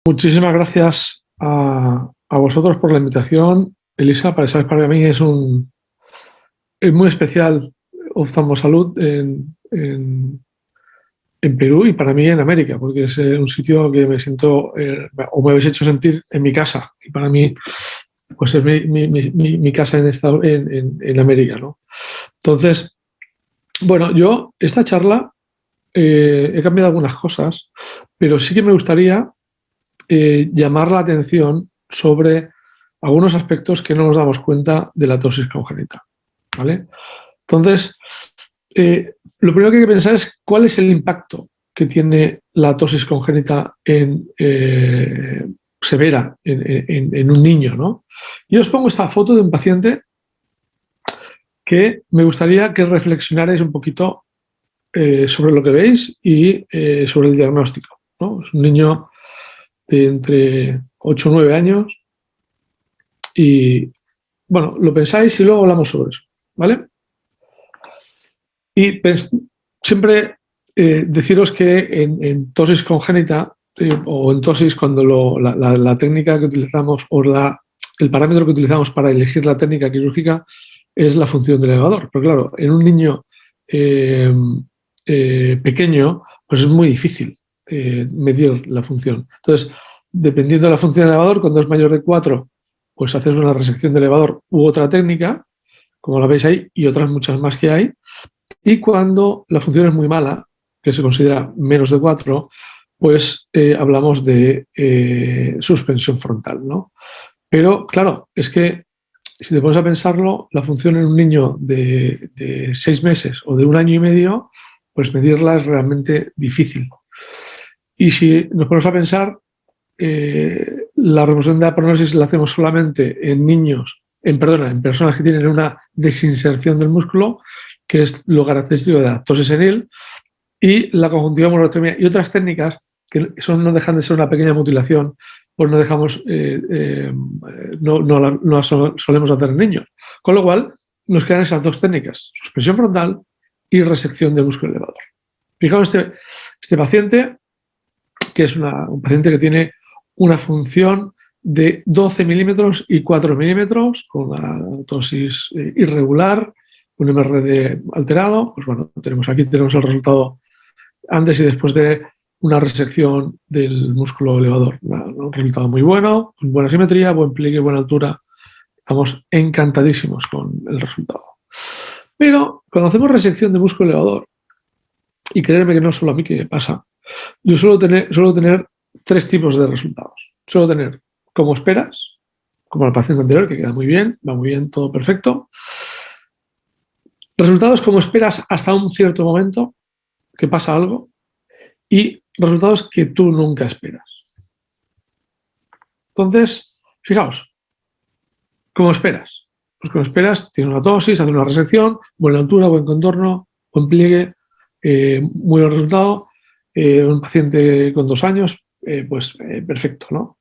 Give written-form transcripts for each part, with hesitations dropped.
Muchísimas gracias a vosotros por la invitación, Elisa. Para mí es muy especial Oftalmosalud en Perú y para mí en América, porque es un sitio que me siento, o me habéis hecho sentir en mi casa. Y para mí, pues es mi casa en América, ¿no? Entonces, bueno, yo esta charla he cambiado algunas cosas, pero sí que me gustaría llamar la atención sobre algunos aspectos que no nos damos cuenta de la tosis congénita, ¿vale? Entonces, lo primero que hay que pensar es cuál es el impacto que tiene la tosis congénita severa en un niño, ¿no? Yo os pongo esta foto de un paciente que me gustaría que reflexionarais un poquito sobre lo que veis y sobre el diagnóstico, ¿no? Es un niño de entre 8 o 9 años y, bueno, lo pensáis y luego hablamos sobre eso, ¿vale? Y siempre deciros que en tosis congénita o en tosis cuando la técnica que utilizamos o el parámetro que utilizamos para elegir la técnica quirúrgica es la función del elevador. Pero claro, en un niño pequeño, pues es muy difícil medir la función. Entonces, dependiendo de la función del elevador, cuando es mayor de 4, pues haces una resección del elevador u otra técnica, como la veis ahí, y otras muchas más que hay. Y cuando la función es muy mala, que se considera menos de 4, pues hablamos de suspensión frontal, ¿no? Pero claro, es que si te pones a pensarlo, la función en un niño de 6 meses o de 1 año y medio, pues medirla es realmente difícil. Y si nos ponemos a pensar, la remoción de la aponeosis la hacemos solamente en niños, en personas que tienen una desinserción del músculo, que es lo característico de la ptosis senil, y la conjuntiva monocromía y otras técnicas que no dejan de ser una pequeña mutilación, pues no dejamos, no solemos hacer en niños. Con lo cual, nos quedan esas dos técnicas, suspensión frontal y resección del músculo elevador. Fijaos este paciente, que es un paciente que tiene una función de 12 milímetros y 4 milímetros, con una tosis irregular, un MRD alterado. Pues bueno, tenemos el resultado antes y después de una resección del músculo elevador. Un resultado muy bueno, con buena simetría, buen pliegue, buena altura. Estamos encantadísimos con el resultado. Pero cuando hacemos resección de músculo elevador, y créeme que no solo a mí que me pasa, yo suelo tener 3 tipos de resultados. Suelo tener como esperas, como el paciente anterior, que queda muy bien, va muy bien, todo perfecto. Resultados como esperas hasta un cierto momento, que pasa algo, y resultados que tú nunca esperas. Entonces, fijaos, ¿cómo esperas? Pues como esperas, tienes una tosis, haces una resección, buena altura, buen contorno, buen pliegue, muy buen resultado. Un paciente con 2 años, perfecto, ¿no?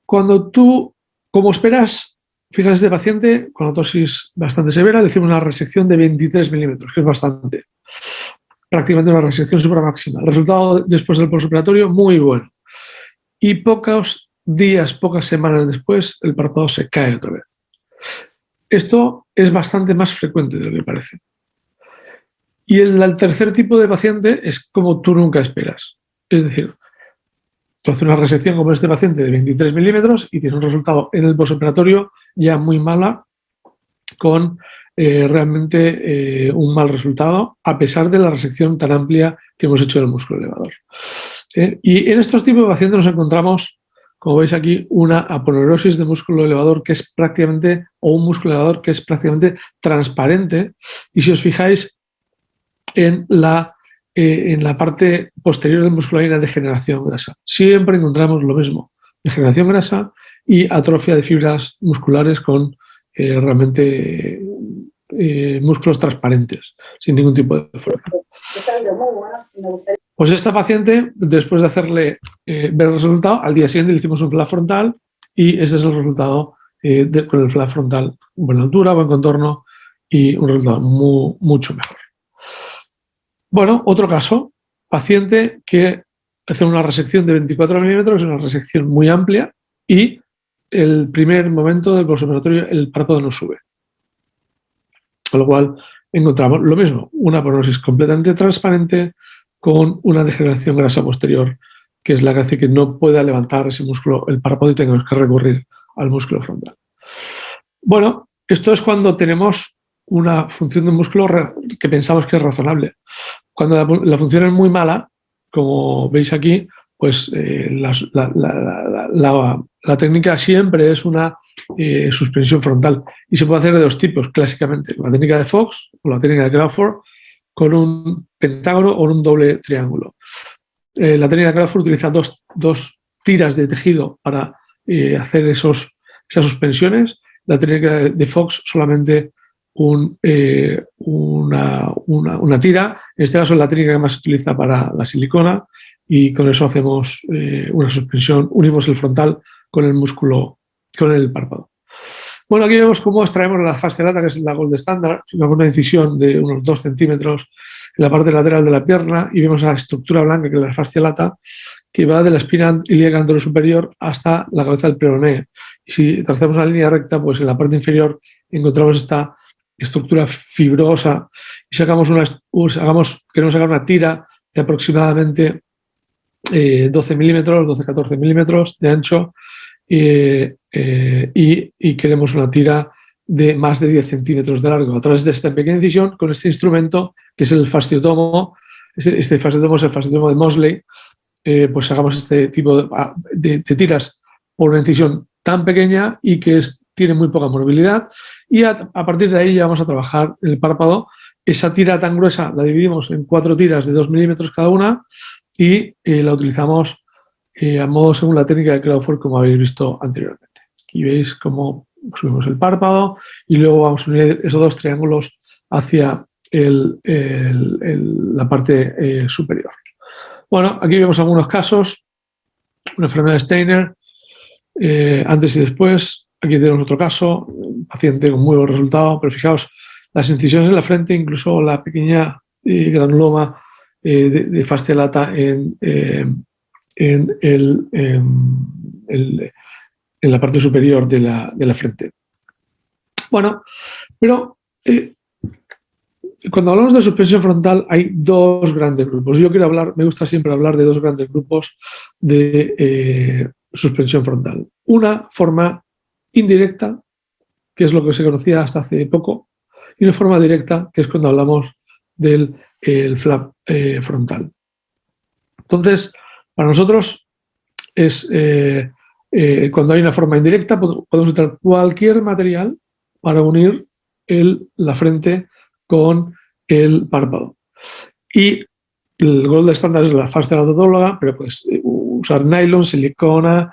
Cuando tú, como esperas, fijas este paciente con una tosis bastante severa, le hicimos una resección de 23 milímetros, que es bastante. Prácticamente una resección supramáxima. El resultado después del postoperatorio, muy bueno. Y pocos días, pocas semanas después, el párpado se cae otra vez. Esto es bastante más frecuente de lo que parece. Y el tercer tipo de paciente es como tú nunca esperas. Es decir, tú haces una resección como este paciente de 23 milímetros y tienes un resultado en el postoperatorio ya muy mala, con realmente un mal resultado, a pesar de la resección tan amplia que hemos hecho del músculo elevador. Y en estos tipos de pacientes nos encontramos, como veis aquí, una aponeurosis de músculo elevador que es prácticamente, o un músculo elevador que es prácticamente transparente. Y si os fijáis en la parte posterior del músculo hay una degeneración grasa. Siempre encontramos lo mismo, degeneración grasa y atrofia de fibras musculares con realmente músculos transparentes, sin ningún tipo de fuerza. Pues esta paciente, después de hacerle ver el resultado, al día siguiente le hicimos un flap frontal y ese es el resultado con el flap frontal, buena altura, buen contorno y un resultado mucho mejor. Bueno, otro caso, paciente que hacer una resección de 24 milímetros, es una resección muy amplia, y el primer momento del postoperatorio el párpado no sube. Con lo cual encontramos lo mismo, una porosis completamente transparente con una degeneración grasa posterior, que es la que hace que no pueda levantar ese músculo, el párpado, y tengamos que recurrir al músculo frontal. Bueno, esto es cuando tenemos una función del músculo que pensamos que es razonable. Cuando la función es muy mala, como veis aquí, pues la técnica siempre es una suspensión frontal, y se puede hacer de dos tipos clásicamente: la técnica de Fox o la técnica de Crawford, con un pentágono o un doble triángulo. La técnica de Crawford utiliza dos tiras de tejido para hacer esas suspensiones. La técnica de Fox solamente una tira. En este caso es la técnica que más se utiliza para la silicona, y con eso hacemos una suspensión, unimos el frontal con el músculo, con el párpado. Bueno, aquí vemos cómo extraemos la fascia lata, que es la gold standard. Hacemos una incisión de unos 2 centímetros en la parte lateral de la pierna, y vemos la estructura blanca, que es la fascia lata, que va de la espina ilíaca anterosuperior hasta la cabeza del peroné. Y si trazamos una línea recta, pues en la parte inferior encontramos esta estructura fibrosa, y queremos sacar una tira de aproximadamente 12 milímetros, 12-14 milímetros de ancho, y queremos una tira de más de 10 centímetros de largo. A través de esta pequeña incisión, con este instrumento, que es el fasciotomo, este fasciotomo es el fasciotomo de Mosley, pues hagamos este tipo de tiras por una incisión tan pequeña y que tiene muy poca movilidad, y a partir de ahí ya vamos a trabajar el párpado. Esa tira tan gruesa la dividimos en 4 tiras de 2 milímetros cada una, y la utilizamos a modo según la técnica de Crawford, como habéis visto anteriormente. Aquí veis cómo subimos el párpado y luego vamos a unir esos dos triángulos hacia la parte superior. Bueno, aquí vemos algunos casos. Una enfermedad de Steiner, antes y después. Aquí tenemos otro caso, un paciente con muy buen resultado, pero fijaos, las incisiones en la frente, incluso la pequeña granuloma de fascia lata en la parte superior de la frente. Bueno, pero cuando hablamos de suspensión frontal hay dos grandes grupos. Me gusta siempre hablar de dos grandes grupos de suspensión frontal. Una forma indirecta, que es lo que se conocía hasta hace poco, y una forma directa, que es cuando hablamos del flap frontal. Entonces, para nosotros cuando hay una forma indirecta, podemos usar cualquier material para unir la frente con el párpado. Y el gold estándar es la fascia latatóloga, pero puedes usar nylon, silicona,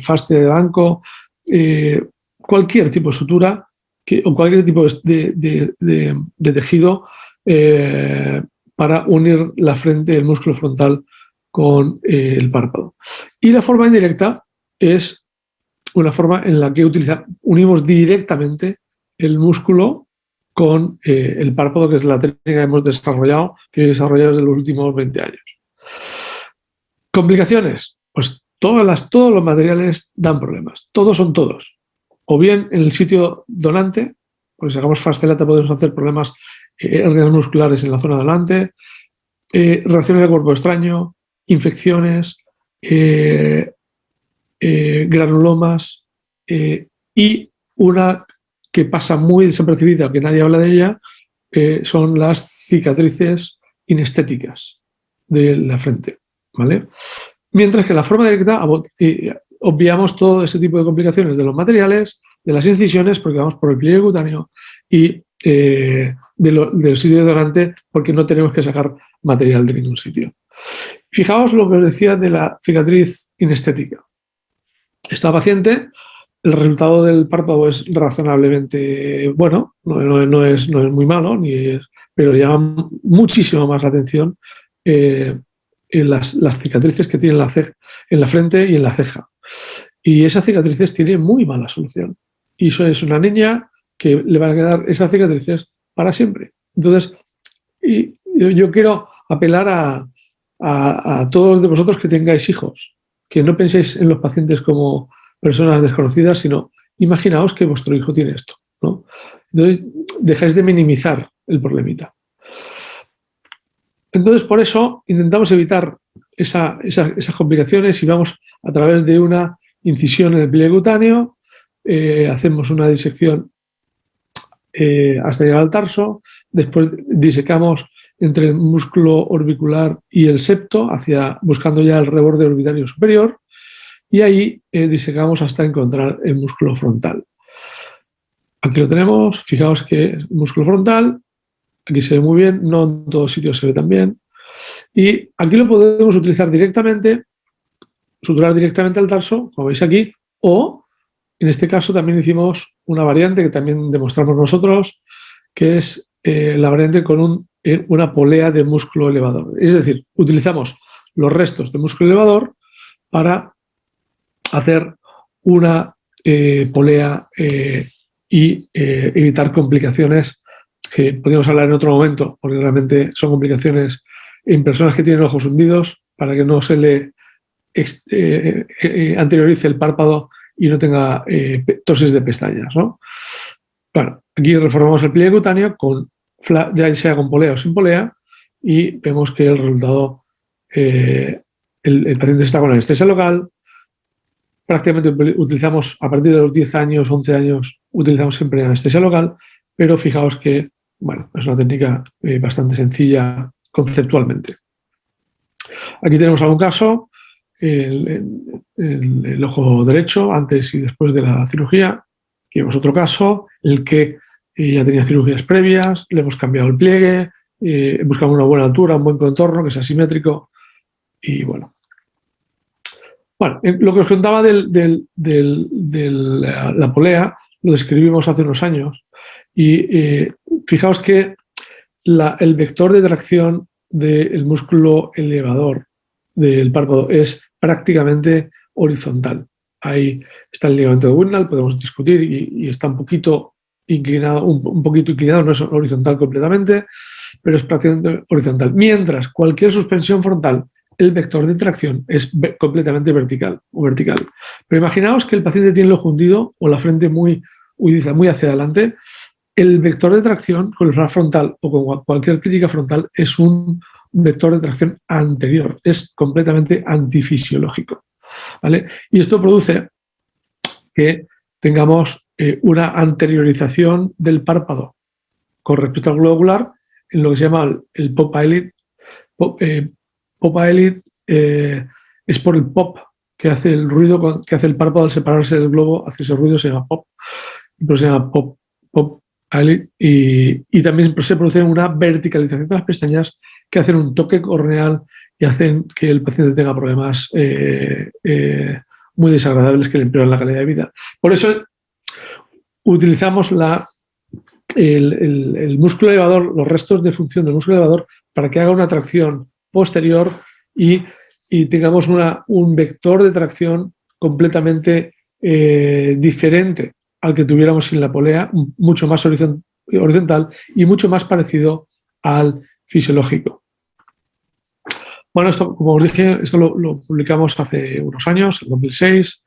fascia de banco, cualquier tipo de sutura o cualquier tipo de tejido para unir la frente, el músculo frontal, con el párpado. Y la forma indirecta es una forma en la que unimos directamente el músculo con el párpado, que es la técnica que hemos desarrollado, en los últimos 20 años. ¿Complicaciones? Pues todos los materiales dan problemas. Todos son todos. O bien en el sitio donante, pues si hagamos fascia lata podemos hacer problemas hernias musculares en la zona donante, reacciones de cuerpo extraño, infecciones, granulomas, y una que pasa muy desapercibida, que nadie habla de ella, son las cicatrices inestéticas de la frente, ¿vale? Mientras que en la forma directa obviamos todo ese tipo de complicaciones de los materiales, de las incisiones, porque vamos por el pliegue cutáneo, y del sitio de donante, porque no tenemos que sacar material de ningún sitio. Fijaos lo que os decía de la cicatriz inestética. Esta paciente, el resultado del párpado es razonablemente bueno, no es muy malo, pero llama muchísimo más la atención en las cicatrices que tiene en la frente y en la ceja. Y esas cicatrices tienen muy mala solución. Y eso es una niña que le van a quedar esas cicatrices para siempre. Entonces, yo quiero apelar a todos de vosotros que tengáis hijos, que no penséis en los pacientes como personas desconocidas, sino imaginaos que vuestro hijo tiene esto, ¿no? Entonces, dejáis de minimizar el problemita. Entonces, por eso intentamos evitar esas complicaciones y vamos a través de una incisión en el pliegue cutáneo, hacemos una disección hasta llegar al tarso, después disecamos entre el músculo orbicular y el septo, buscando ya el reborde orbitario superior, y ahí disecamos hasta encontrar el músculo frontal. Aquí lo tenemos, fijaos que es el músculo frontal, aquí se ve muy bien, no en todos sitios se ve tan bien, y aquí lo podemos utilizar directamente, suturar directamente al tarso, como veis aquí, o en este caso también hicimos una variante que también demostramos nosotros, que es la variante con una polea de músculo elevador. Es decir, utilizamos los restos de músculo elevador para hacer una polea y evitar complicaciones que podríamos hablar en otro momento, porque realmente son complicaciones en personas que tienen ojos hundidos para que no se le anteriorice el párpado y no tenga ptosis de pestañas, ¿no? Bueno, aquí reformamos el pliegue cutáneo ya sea con polea o sin polea y vemos que el resultado, el paciente está con anestesia local. Prácticamente utilizamos a partir de los 10 años, 11 años, utilizamos siempre anestesia local, pero fijaos que, bueno, es una técnica bastante sencilla conceptualmente. Aquí tenemos algún caso, el ojo derecho, antes y después de la cirugía, que es otro caso, el que ya tenía cirugías previas, le hemos cambiado el pliegue, buscamos una buena altura, un buen contorno, que sea simétrico, y bueno. Bueno, lo que os contaba de la polea, lo describimos hace unos años, y fijaos que el vector de tracción del músculo elevador del párpado es prácticamente horizontal. Ahí está el ligamento de Wittnall, podemos discutir, y está un poquito inclinado, no es horizontal completamente, pero es prácticamente horizontal. Mientras cualquier suspensión frontal, el vector de tracción es completamente vertical. Pero imaginaos que el paciente tiene el ojo hundido o la frente muy hacia adelante. El vector de tracción con el flap frontal o con cualquier clínica frontal es un vector de tracción anterior, es completamente antifisiológico, ¿vale? Y esto produce que tengamos una anteriorización del párpado con respecto al globo ocular en lo que se llama el POPA elite. POPA elite es por el pop que hace el ruido que hace el párpado al separarse del globo, hace ese ruido, se llama pop, pero se llama pop y también se produce una verticalización de las pestañas que hacen un toque corneal y hacen que el paciente tenga problemas muy desagradables que le empeoran la calidad de vida. Por eso utilizamos el músculo elevador, los restos de función del músculo elevador, para que haga una tracción posterior y tengamos un vector de tracción completamente diferente al que tuviéramos sin la polea, mucho más horizontal y mucho más parecido al fisiológico. Bueno, esto, como os dije, esto lo publicamos hace unos años, en 2006,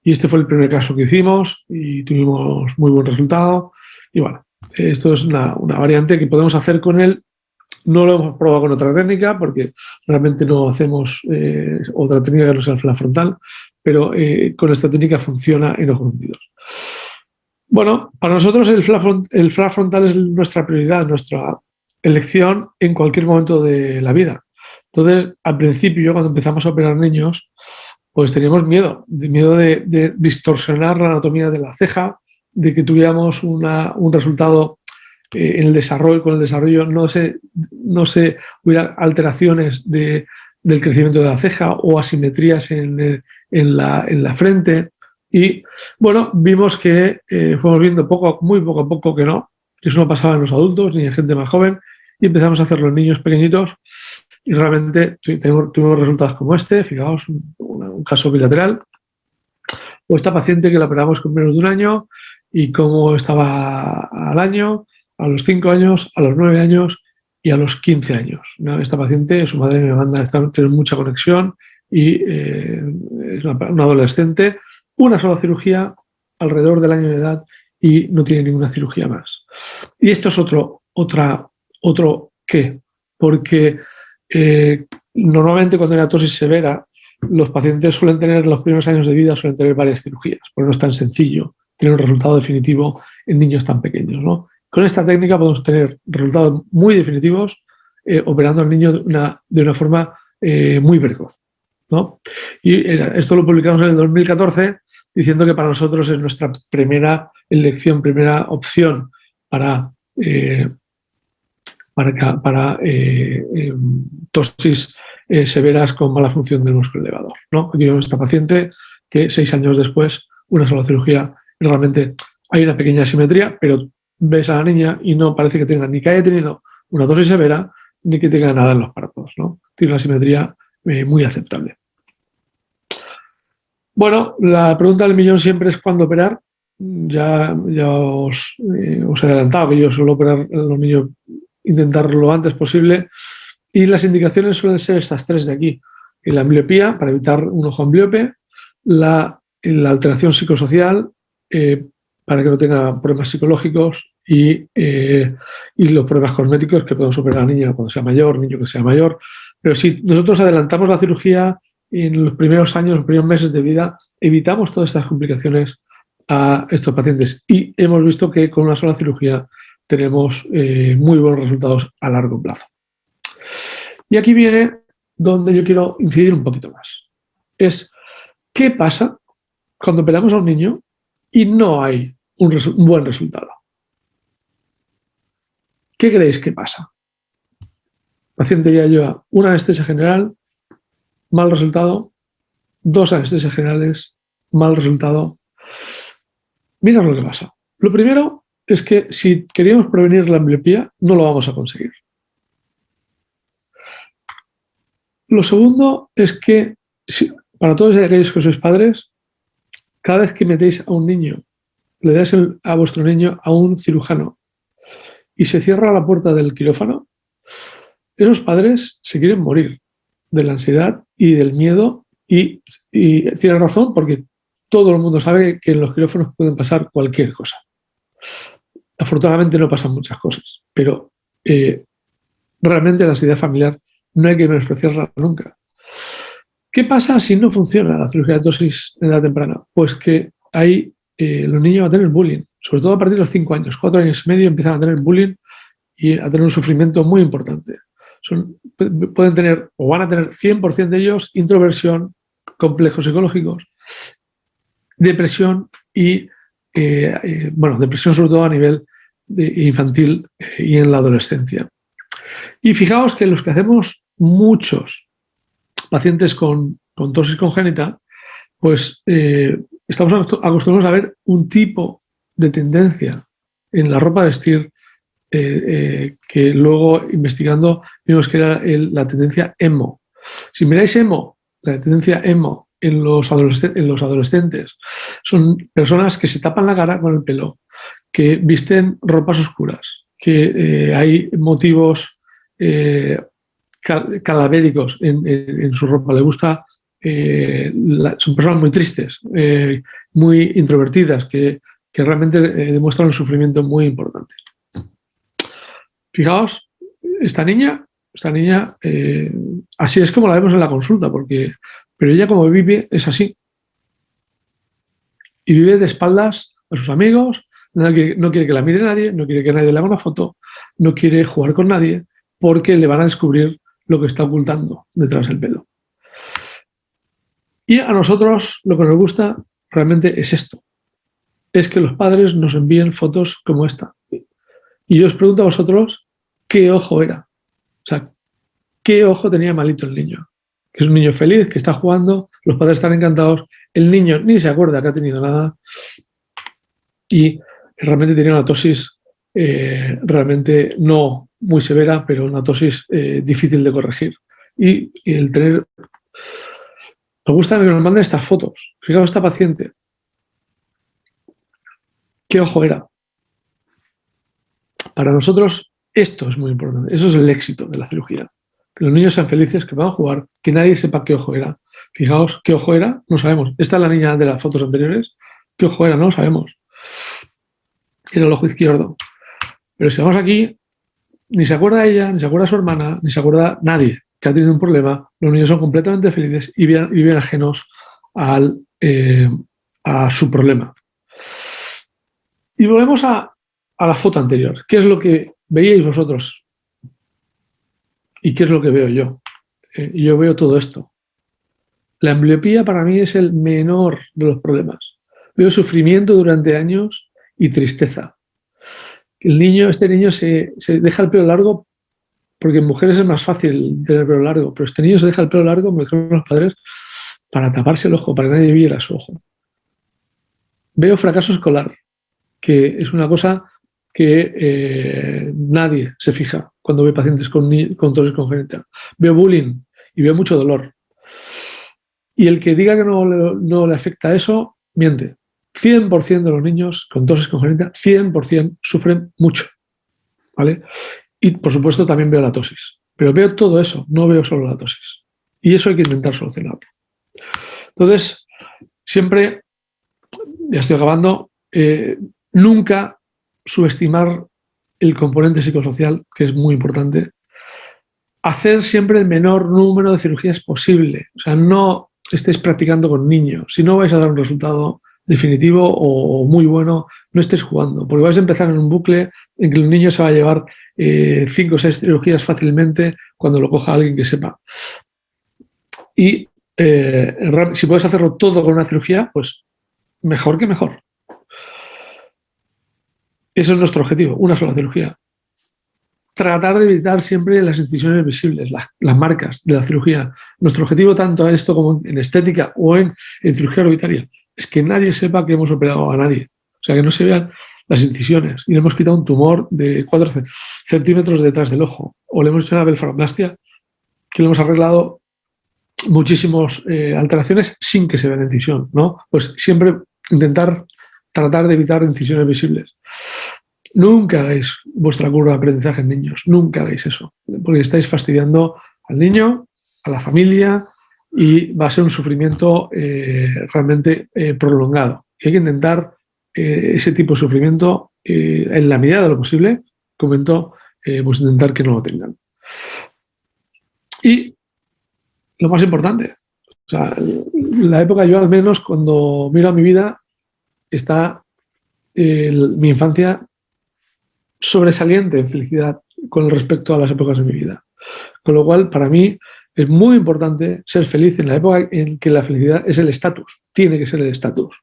y este fue el primer caso que hicimos y tuvimos muy buen resultado. Y bueno, esto es una variante que podemos hacer con él. No lo hemos probado con otra técnica porque realmente no hacemos otra técnica que no sea el flap frontal, pero con esta técnica funciona en ojos hundidos. Bueno, para nosotros el flap frontal es nuestra prioridad, nuestra elección en cualquier momento de la vida. Entonces, al principio, cuando empezamos a operar niños, pues teníamos miedo de distorsionar la anatomía de la ceja, de que tuviéramos un resultado en el desarrollo, con el desarrollo no se hubiera alteraciones del crecimiento de la ceja o asimetrías en la frente. Y bueno, vimos que fuimos viendo muy poco a poco que eso no pasaba en los adultos ni en gente más joven, y empezamos a hacer los niños pequeñitos y realmente tuvimos resultados como este. Fijaos, un caso bilateral, o esta paciente que la operamos con menos de un año y cómo estaba al año, a los 5 años, a los 9 años y a los 15 años. ¿No? Esta paciente, su madre me manda a tener mucha conexión y es una adolescente, una sola cirugía alrededor del año de edad y no tiene ninguna cirugía más. Y esto es otro qué, porque normalmente cuando hay una tosis severa, los pacientes suelen tener, en los primeros años de vida, suelen tener varias cirugías, porque no es tan sencillo tener un resultado definitivo en niños tan pequeños, ¿no? Con esta técnica podemos tener resultados muy definitivos operando al niño de una forma muy precoz, ¿no? Y esto lo publicamos en el 2014 diciendo que para nosotros es nuestra primera elección, primera opción para tosis severas con mala función del músculo elevador, ¿no? Aquí vemos esta paciente que 6 años después, una sola cirugía, realmente hay una pequeña asimetría, pero ves a la niña y no parece que tenga ni que haya tenido una tosis severa ni que tenga nada en los párpados, ¿no? Tiene una asimetría muy aceptable. Bueno, la pregunta del millón siempre es cuándo operar. Ya os he adelantado que yo suelo operar a los niños, intentarlo lo antes posible. Y las indicaciones suelen ser estas tres de aquí. La ambliopía, para evitar un ojo ambliope, la alteración psicosocial, para que no tenga problemas psicológicos, y los problemas cosméticos que podemos operar a la niña cuando sea mayor, niño que sea mayor. Pero si nosotros adelantamos la cirugía en los primeros años, los primeros meses de vida, evitamos todas estas complicaciones a estos pacientes. Y hemos visto que con una sola cirugía tenemos muy buenos resultados a largo plazo. Y aquí viene donde yo quiero incidir un poquito más. Es, ¿qué pasa cuando operamos a un niño y no hay un buen resultado? ¿Qué creéis que pasa? El paciente ya lleva una anestesia general, mal resultado, 2 anestesias generales, mal resultado. Mirad lo que pasa. Lo primero es que si queríamos prevenir la ambliopía, no lo vamos a conseguir. Lo segundo es que, para todos aquellos que sois padres, cada vez que metéis a un niño, le dais a vuestro niño a un cirujano y se cierra la puerta del quirófano, esos padres se quieren morir de la ansiedad y del miedo y tienen razón porque todo el mundo sabe que en los quirófanos pueden pasar cualquier cosa. Afortunadamente no pasan muchas cosas, pero realmente la ansiedad familiar no hay que menospreciarla nunca. ¿Qué pasa si no funciona la cirugía de tosis en edad temprana? Pues que ahí los niños van a tener bullying, sobre todo a partir de los 5 años, 4 años y medio empiezan a tener bullying y a tener un sufrimiento muy importante. Pueden tener, o van a tener 100% de ellos, introversión, complejos psicológicos, depresión y, depresión sobre todo a nivel infantil y en la adolescencia. Y fijaos que los que hacemos muchos pacientes con tosis congénita, pues estamos acostumbrados a ver un tipo de tendencia en la ropa de vestir que luego investigando vimos que era la tendencia emo. Si miráis emo, la tendencia emo en los adolescentes, son personas que se tapan la cara con el pelo, que visten ropas oscuras, que hay motivos calavéricos en su ropa, le gusta, son personas muy tristes, muy introvertidas, que realmente demuestran un sufrimiento muy importante. Fijaos, esta niña así es como la vemos en la consulta, pero ella como vive es así. Y vive de espaldas a sus amigos, no quiere que la mire nadie, no quiere que nadie le haga una foto, no quiere jugar con nadie, porque le van a descubrir lo que está ocultando detrás del pelo. Y a nosotros lo que nos gusta realmente es esto, es que los padres nos envíen fotos como esta. Y yo os pregunto a vosotros, ¿qué ojo era? O sea, ¿qué ojo tenía malito el niño? Que es un niño feliz, que está jugando, los padres están encantados, el niño ni se acuerda que ha tenido nada y realmente tenía una tosis realmente no muy severa, pero una tosis difícil de corregir. Y el tener... Nos gusta que nos manden estas fotos. Fijaos esta paciente. ¿Qué ojo era? Para nosotros Esto es muy importante. Eso es el éxito de la cirugía. Que los niños sean felices, que puedan jugar, que nadie sepa qué ojo era. Fijaos, qué ojo era, no sabemos. Esta es la niña de las fotos anteriores. ¿Qué ojo era? No lo sabemos. Era el ojo izquierdo. Pero si vamos aquí, ni se acuerda ella, ni se acuerda su hermana, ni se acuerda nadie que ha tenido un problema. Los niños son completamente felices y viven ajenos a su problema. Y volvemos a la foto anterior. ¿Qué es lo que veíais vosotros? ¿Y qué es lo que veo yo? Y yo veo todo esto. La ambliopía para mí es el menor de los problemas. Veo sufrimiento durante años y tristeza. Este niño se deja el pelo largo porque en mujeres es más fácil tener el pelo largo, pero este niño se deja el pelo largo, me dijeron los padres, para taparse el ojo, para que nadie viera su ojo. Veo fracaso escolar, que es una cosa que nadie se fija cuando ve pacientes con tosis congénita. Veo bullying y veo mucho dolor. Y el que diga que no le afecta eso, miente. 100% de los niños con tosis congénita, 100% sufren mucho. ¿Vale? Y, por supuesto, también veo la tosis. Pero veo todo eso, no veo solo la tosis. Y eso hay que intentar solucionarlo. Entonces, siempre, ya estoy acabando, nunca subestimar el componente psicosocial, que es muy importante. Hacer siempre el menor número de cirugías posible. O sea, no estéis practicando con niños. Si no vais a dar un resultado definitivo o muy bueno, no estéis jugando, porque vais a empezar en un bucle en que el niño se va a llevar 5 o 6 cirugías fácilmente cuando lo coja alguien que sepa. Y si puedes hacerlo todo con una cirugía, pues mejor que mejor. Ese es nuestro objetivo, una sola cirugía. Tratar de evitar siempre las incisiones visibles, las marcas de la cirugía. Nuestro objetivo, tanto en esto como en estética o en cirugía orbitaria, es que nadie sepa que hemos operado a nadie. O sea, que no se vean las incisiones. Y le hemos quitado un tumor de 4 centímetros detrás del ojo. O le hemos hecho una blefaroplastia que le hemos arreglado muchísimas alteraciones sin que se vea la incisión, ¿no? Pues siempre tratar de evitar incisiones visibles. Nunca hagáis vuestra curva de aprendizaje en niños, nunca hagáis eso, porque estáis fastidiando al niño, a la familia y va a ser un sufrimiento realmente prolongado. Y hay que intentar ese tipo de sufrimiento en la medida de lo posible, comento, pues intentar que no lo tengan. Y lo más importante, o sea, la época yo al menos cuando miro a mi vida está mi infancia sobresaliente en felicidad con respecto a las épocas de mi vida. Con lo cual, para mí, es muy importante ser feliz en la época en que la felicidad es el estatus, tiene que ser el estatus.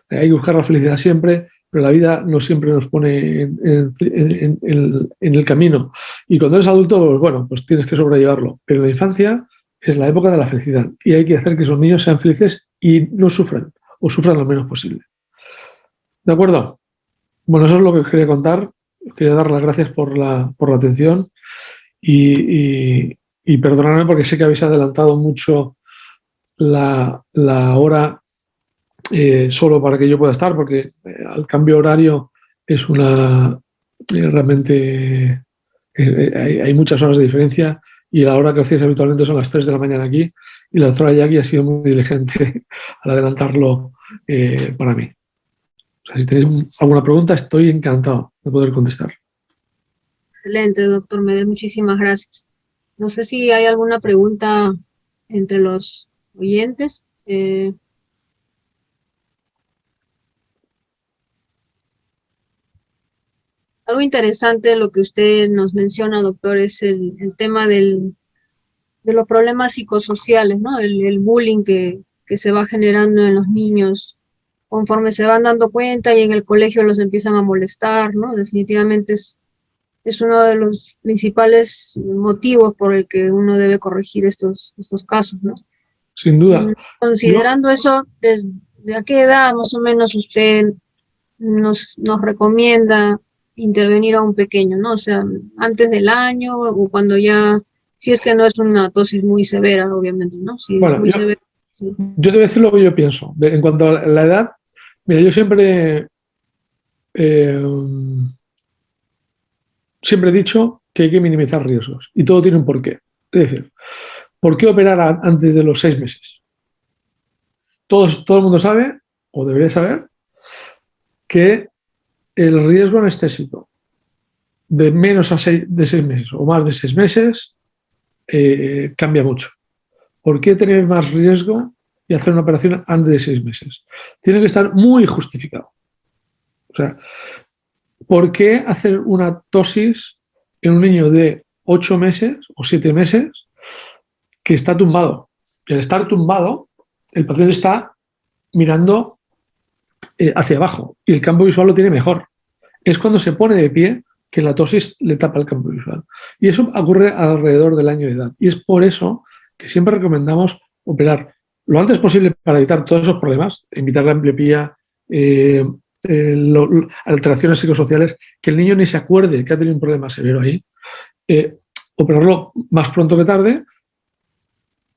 Hay que buscar la felicidad siempre, pero la vida no siempre nos pone en el camino. Y cuando eres adulto, pues bueno, pues tienes que sobrellevarlo. Pero la infancia es la época de la felicidad y hay que hacer que esos niños sean felices y no sufran, o sufran lo menos posible. ¿De acuerdo? Bueno, eso es lo que os quería contar. Quería dar las gracias por la atención y perdonadme porque sé que habéis adelantado mucho la hora solo para que yo pueda estar, porque el cambio horario es realmente hay muchas horas de diferencia y la hora que hacéis habitualmente son las 3 de la mañana aquí y la doctora Jackie ha sido muy diligente al adelantarlo para mí. O sea, si tenéis alguna pregunta, estoy encantado de poder contestar. Excelente, doctor Medel, muchísimas gracias. No sé si hay alguna pregunta entre los oyentes. Algo interesante de lo que usted nos menciona, doctor, es el tema de los problemas psicosociales, ¿no? El bullying que se va generando en los niños conforme se van dando cuenta y en el colegio los empiezan a molestar, ¿no? Definitivamente es uno de los principales motivos por el que uno debe corregir estos casos, ¿no? Sin duda. Considerando eso, ¿desde a qué edad más o menos usted nos recomienda intervenir a un pequeño, ¿no? O sea, antes del año o cuando ya, si es que no es una tosis muy severa, obviamente, ¿no? Si bueno, es muy severa. Sí. Yo te voy a decir lo que yo pienso. En cuanto a la edad, mira, yo siempre siempre he dicho que hay que minimizar riesgos y todo tiene un porqué. Es decir, ¿por qué operar antes de los 6 meses? Todo el mundo sabe, o debería saber, que el riesgo anestésico de menos de 6 meses o más de 6 meses cambia mucho. ¿Por qué tener más riesgo y hacer una operación antes de 6 meses? Tiene que estar muy justificado. O sea, ¿por qué hacer una tosis en un niño de 8 meses o 7 meses que está tumbado? Y al estar tumbado, el paciente está mirando hacia abajo y el campo visual lo tiene mejor. Es cuando se pone de pie que la tosis le tapa el campo visual. Y eso ocurre alrededor del año de edad. Y es por eso que siempre recomendamos operar lo antes posible para evitar todos esos problemas, evitar la ambliopía, alteraciones psicosociales, que el niño ni se acuerde que ha tenido un problema severo ahí. Operarlo más pronto que tarde,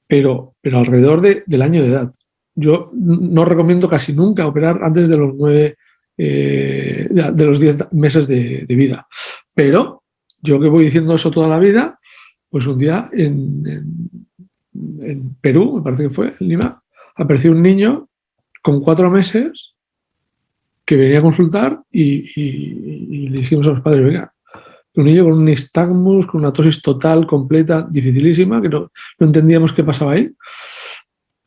pero alrededor del año de edad. Yo no recomiendo casi nunca operar antes de los 9, de los 10 meses de vida. Pero yo que voy diciendo eso toda la vida, pues un día en Perú, me parece que fue, en Lima, apareció un niño con 4 meses que venía a consultar y le dijimos a los padres, venga, un niño con un nistagmus, con una tosis total, completa, dificilísima, que no entendíamos qué pasaba ahí.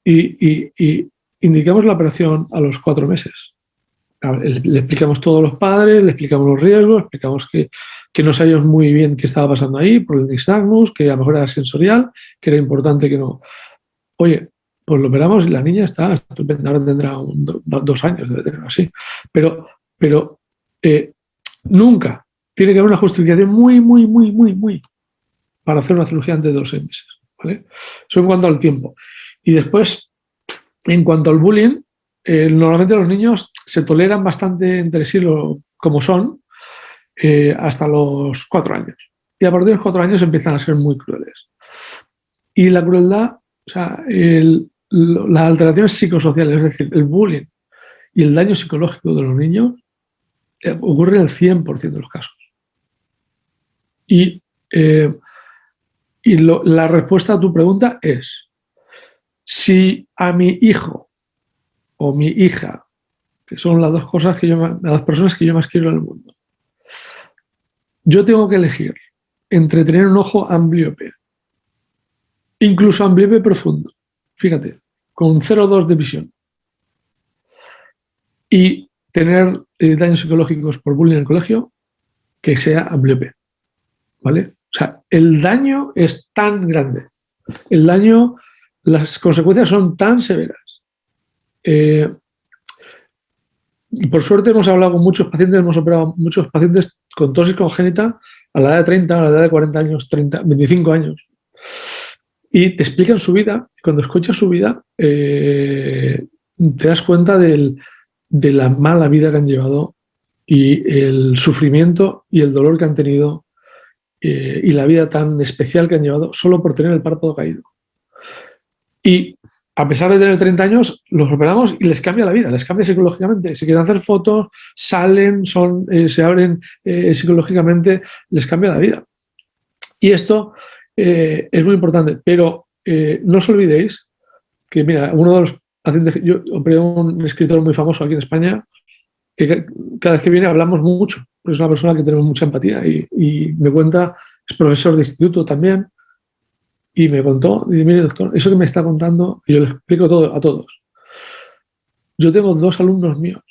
Y indicamos la operación a los 4 meses. Le explicamos todo a los padres, le explicamos los riesgos, explicamos que no sabíamos muy bien qué estaba pasando ahí por el nistagmus, que a lo mejor era sensorial, que era importante que no. Oye, pues lo operamos y la niña está estupenda, ahora tendrá 2 años, debe tener así. Pero nunca tiene que haber una justificación muy para hacer una cirugía antes de los 6 meses. ¿Vale? Eso en cuanto al tiempo. Y después, en cuanto al bullying, normalmente los niños se toleran bastante entre sí como son hasta los 4 años. Y a partir de los 4 años empiezan a ser muy crueles. Y la crueldad, o sea, las alteraciones psicosociales, es decir, el bullying y el daño psicológico de los niños ocurre en el 100% de los casos. Y la respuesta a tu pregunta es, si a mi hijo o mi hija, que son las dos cosas las personas que yo más quiero en el mundo, yo tengo que elegir entre tener un ojo ambliope, incluso ambliope profundo, fíjate, con 0,2 de visión, y tener daños psicológicos por bullying en el colegio, que sea ambliope, ¿vale? O sea, el daño es tan grande, el daño, las consecuencias son tan severas. Y por suerte hemos hablado con muchos pacientes, hemos operado muchos pacientes con tosis congénita a la edad de 30, a la edad de 40 años, 30, 25 años. Y te explican su vida. Cuando escuchas su vida, te das cuenta de la mala vida que han llevado y el sufrimiento y el dolor que han tenido y la vida tan especial que han llevado solo por tener el párpado caído. Y a pesar de tener 30 años, los operamos y les cambia la vida, les cambia psicológicamente. Si quieren hacer fotos, salen, se abren psicológicamente, les cambia la vida. Y esto es muy importante, pero no os olvidéis que, mira, uno de los pacientes, yo operé a un escritor muy famoso aquí en España, que cada vez que viene hablamos mucho, porque es una persona que tenemos mucha empatía y me cuenta, es profesor de instituto también, y me contó, y dice, mire doctor, eso que me está contando, y yo le explico todo a todos. Yo tengo 2 alumnos míos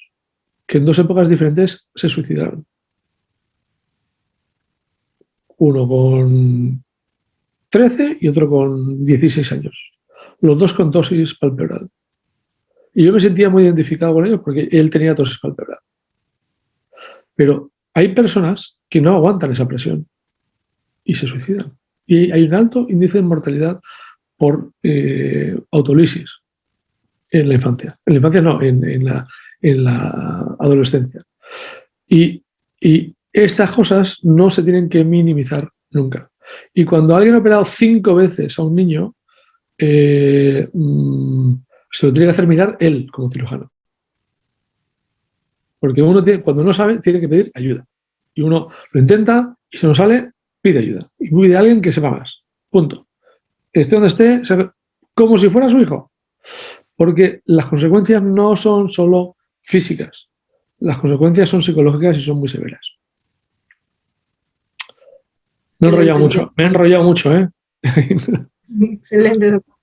que en 2 épocas diferentes se suicidaron. Uno con 13 y otro con 16 años. Los 2 con tosis palpebral. Y yo me sentía muy identificado con ellos porque él tenía tosis palpebral. Pero hay personas que no aguantan esa presión y se suicidan. Y hay un alto índice de mortalidad por autolisis en la infancia. En la infancia no, en la adolescencia. Y estas cosas no se tienen que minimizar nunca. Y cuando alguien ha operado 5 veces a un niño, se lo tiene que hacer mirar él como cirujano. Porque uno cuando no sabe, tiene que pedir ayuda. Y uno lo intenta Y si no sale, pide ayuda. Y pide a alguien que sepa más. Punto. Esté donde esté, como si fuera su hijo. Porque las consecuencias no son solo físicas. Las consecuencias son psicológicas y son muy severas. Me he enrollado mucho, ¿eh? Excelente, doctor.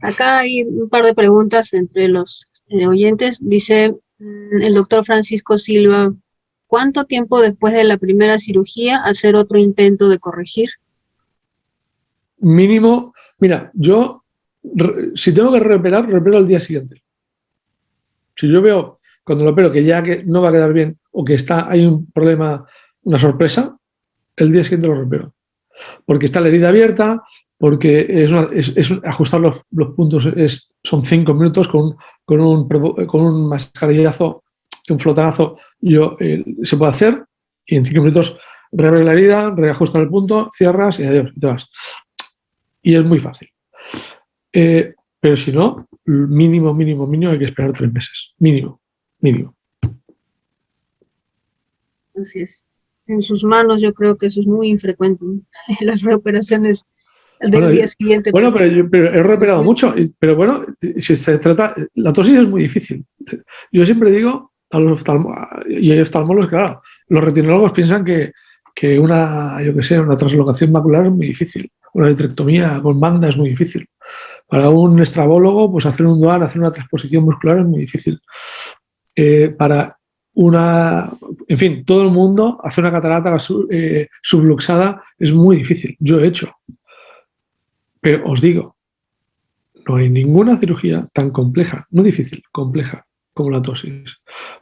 Acá hay un par de preguntas entre los oyentes. Dice el doctor Francisco Silva, ¿cuánto tiempo después de la primera cirugía hacer otro intento de corregir? Mínimo, mira, yo, si tengo que reoperar, reopero al día siguiente. Si yo veo, cuando lo opero, que no va a quedar bien o que hay un problema, una sorpresa, el día siguiente lo reopero. Porque está la herida abierta, porque ajustar los puntos son 5 minutos con un mascarillazo, un flotanazo, se puede hacer y en 5 minutos reabres la herida, reajustas el punto, cierras y adiós, y te vas. Y es muy fácil. Pero si no, mínimo hay que esperar 3 meses. Mínimo. Así es. En sus manos yo creo que eso es muy infrecuente. Las reoperaciones del día siguiente. Bueno, pero he reoperado mucho. Pero bueno, si se trata, la tosis es muy difícil. Yo siempre digo a los oftalmólogos, claro, los retinólogos piensan que una translocación macular es muy difícil. Una vitrectomía con banda es muy difícil. Para un estrabólogo, pues hacer un DUAR, hacer una transposición muscular es muy difícil. En fin, todo el mundo hacer una catarata subluxada es muy difícil. Yo he hecho. Pero os digo, no hay ninguna cirugía tan compleja, no difícil, compleja, como la tosis.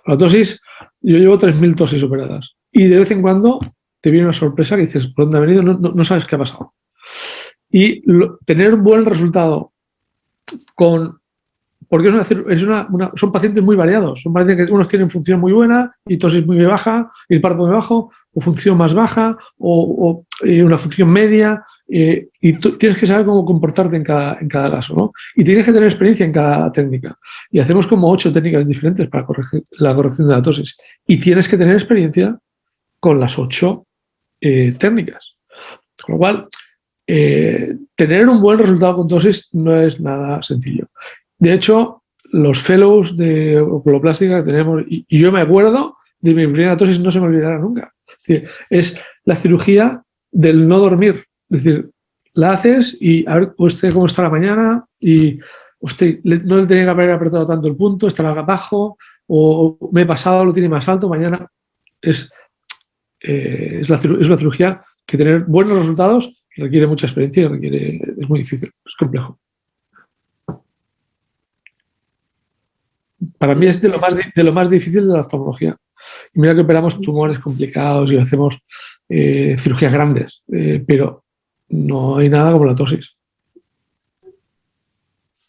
La tosis, yo llevo 3.000 tosis operadas. Y de vez en cuando te viene una sorpresa que dices, ¿por dónde ha venido? No sabes qué ha pasado. Y tener un buen resultado porque son pacientes muy variados. Son pacientes que unos tienen función muy buena y tosis muy baja, y el párpado muy bajo, o función más baja, o una función media. Y tú tienes que saber cómo comportarte en cada caso, ¿no? Y tienes que tener experiencia en cada técnica. Y hacemos como 8 técnicas diferentes para la corrección de la tosis. Y tienes que tener experiencia con las 8 técnicas. Con lo cual, tener un buen resultado con tosis no es nada sencillo. De hecho, los fellows de oculoplástica que tenemos, y yo me acuerdo de mi primera tosis, no se me olvidará nunca. Es la cirugía del no dormir. Es decir, la haces y a ver usted cómo está la mañana y usted no le tenía que haber apretado tanto el punto, estará bajo, o me he pasado, lo tiene más alto, mañana. Es una cirugía que tener buenos resultados requiere mucha experiencia y es muy difícil, es complejo. Para mí es de lo más difícil de la oftalmología. Y mira que operamos tumores complicados y hacemos cirugías grandes, pero no hay nada como la tosis.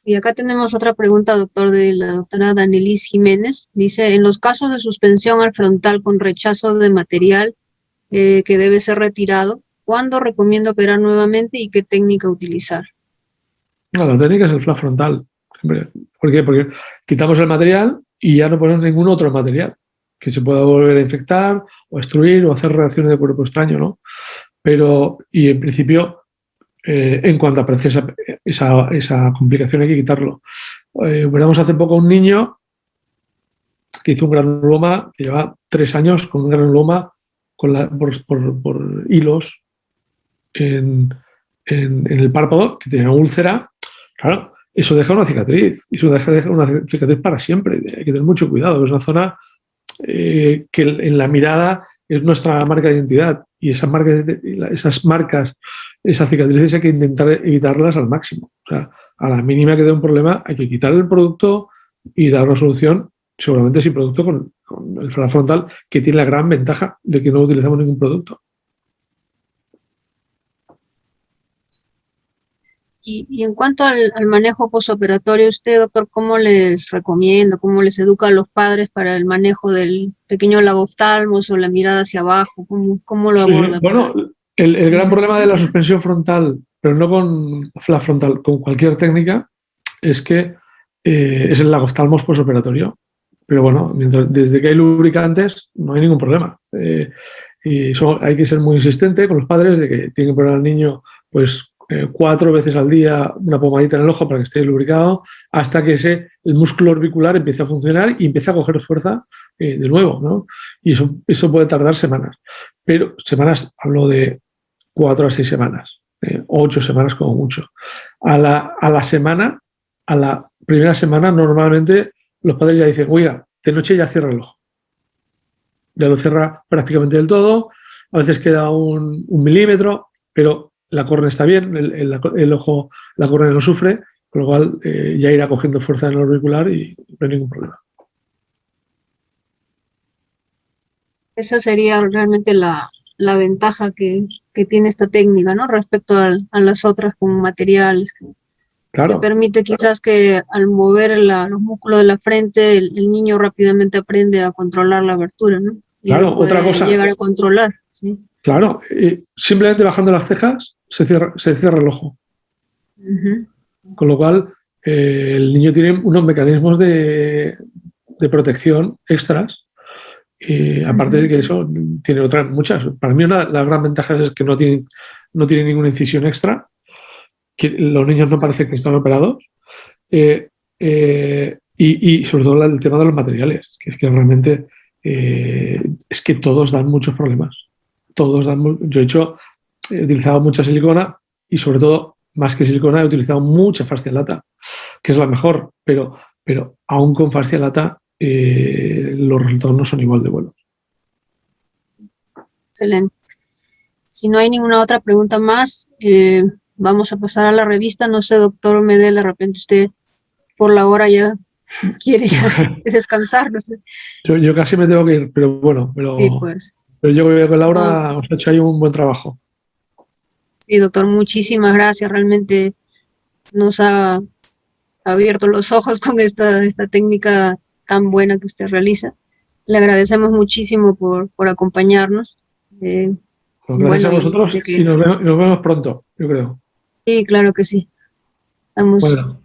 Y acá tenemos otra pregunta, doctor, de la doctora Danielis Jiménez. Dice, en los casos de suspensión al frontal con rechazo de material que debe ser retirado, ¿cuándo recomiendo operar nuevamente y qué técnica utilizar? No, la técnica es el flap frontal. ¿Por qué? Porque quitamos el material y ya no ponemos ningún otro material que se pueda volver a infectar o destruir o hacer reacciones de cuerpo extraño, ¿no? Y en principio, en cuanto aparece esa complicación hay que quitarlo. Operamos hace poco a un niño que hizo un granuloma, que lleva 3 años con un granuloma por hilos en el párpado, que tenía una úlcera. Claro, eso deja una cicatriz, y eso deja una cicatriz para siempre. Hay que tener mucho cuidado, es una zona que en la mirada es nuestra marca de identidad, y esas marcas, esas cicatrices hay que intentar evitarlas al máximo. O sea, a la mínima que dé un problema hay que quitar el producto y dar una solución, seguramente sin producto, con el flap frontal, que tiene la gran ventaja de que no utilizamos ningún producto. Y en cuanto al manejo postoperatorio, usted, doctor, ¿cómo les recomienda, cómo les educa a los padres para el manejo del pequeño lagoftalmos o la mirada hacia abajo? ¿Cómo lo aborda? Bueno, el gran problema de la suspensión frontal, pero no con flap frontal, con cualquier técnica, es que es el lagoftalmos postoperatorio. Pero bueno, desde que hay lubricantes no hay ningún problema. y eso hay que ser muy insistente con los padres de que tienen que poner al niño pues 4 veces al día una pomadita en el ojo para que esté lubricado, hasta que el músculo orbicular empiece a funcionar y empiece a coger fuerza de nuevo, ¿no? Y eso puede tardar semanas. Pero semanas, hablo de 4 a 6 semanas, 8 semanas como mucho. A la semana, a la primera semana, normalmente los padres ya dicen, oiga, de noche ya cierra el ojo. Ya lo cierra prácticamente del todo, a veces queda un milímetro, pero la córnea está bien, el ojo, la córnea no sufre, con lo cual ya irá cogiendo fuerza en el auricular y no hay ningún problema. Esa sería realmente la ventaja que tiene esta técnica, ¿no? Respecto a las otras con materiales, que Claro, permite quizás que al mover los músculos de la frente, el niño rápidamente aprende a controlar la abertura, ¿no? Y lo claro, otra puede cosa, llegar a controlar, ¿sí? claro, simplemente bajando las cejas se cierra el ojo. Ujú. Con lo cual, el niño tiene unos mecanismos de protección extras. Aparte de que eso tiene otras muchas. Para mí, una de las grandes ventajas es que no tiene ninguna incisión extra, que los niños no parecen que están operados. Y sobre todo el tema de los materiales, que es que realmente es que todos dan muchos problemas. Yo he utilizado mucha silicona y sobre todo, más que silicona, he utilizado mucha fascia lata, que es la mejor, pero aún con fascia lata los resultados no son igual de buenos. Excelente. Si no hay ninguna otra pregunta más, vamos a pasar a la revista. No sé, doctor Medel, de repente usted por la hora ya quiere ya descansar, no sé. Yo casi me tengo que ir, pero bueno, Sí, pues. pero yo creo que No, Laura os ha hecho ahí un buen trabajo. sí, doctor, muchísimas gracias. Realmente nos ha abierto los ojos con esta técnica tan buena que usted realiza. Le agradecemos muchísimo por acompañarnos. Pues gracias Bueno, a y vosotros de y que nos vemos pronto, yo creo. sí, claro que sí. Estamos Bueno,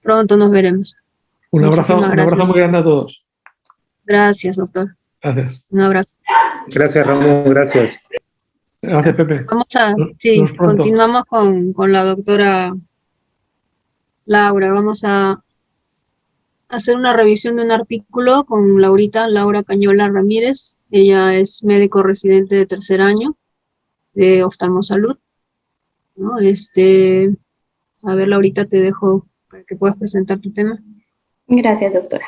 pronto, nos veremos. Muchísimas un abrazo gracias. muy grande a todos. Gracias, doctor. Gracias. Un abrazo. Gracias, Ramón, gracias. Gracias, Gracias. Pepe. Vamos a, Nos sí, vemos pronto. continuamos con la doctora Laura. Vamos a hacer una revisión de un artículo con Laura Cañola Ramírez. Ella es médico residente de tercer año de Oftalmosalud, ¿no? A ver, Laurita, te dejo para que puedas presentar tu tema. Gracias, doctora.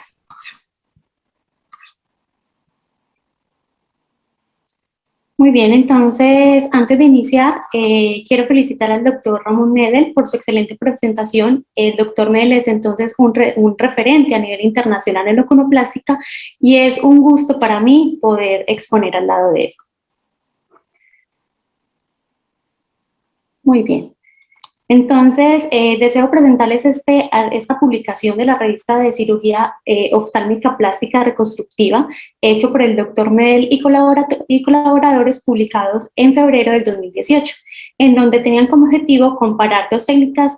Muy bien, entonces, antes de iniciar, quiero felicitar al doctor Ramón Medel por su excelente presentación. El doctor Medel es entonces un referente a nivel internacional en oculoplástica y es un gusto para mí poder exponer al lado de él. Muy bien. Entonces, deseo presentarles esta publicación de la revista de cirugía oftálmica plástica reconstructiva, hecho por el doctor Medel y colaboradores, publicados en febrero del 2018, en donde tenían como objetivo comparar dos técnicas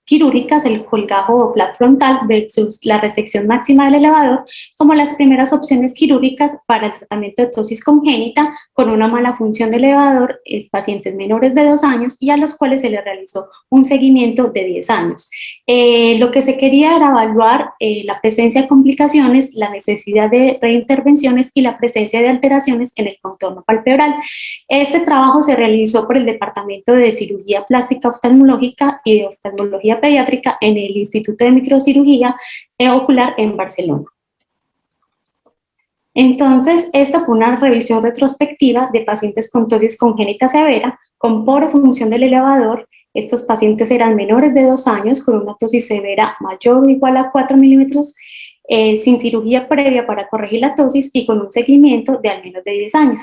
quirúrgicas, el colgajo o flap frontal versus la resección máxima del elevador, como las primeras opciones quirúrgicas para el tratamiento de ptosis congénita con una mala función del elevador en pacientes menores de 2 años y a los cuales se les realizó un seguimiento de 10 años. Lo que se quería era evaluar la presencia de complicaciones, la necesidad de reintervenciones y la presencia de alteraciones en el contorno palpebral. Este trabajo se realizó por el Departamento de Cirugía Plástica Oftalmológica y de Oftalmología Pediátrica en el Instituto de Microcirugía Ocular en Barcelona. Entonces, esta fue una revisión retrospectiva de pacientes con ptosis congénita severa con pobre función del elevador. Estos pacientes eran menores de 2 años con una ptosis severa mayor o igual a 4 milímetros, sin cirugía previa para corregir la ptosis y con un seguimiento de al menos de 10 años.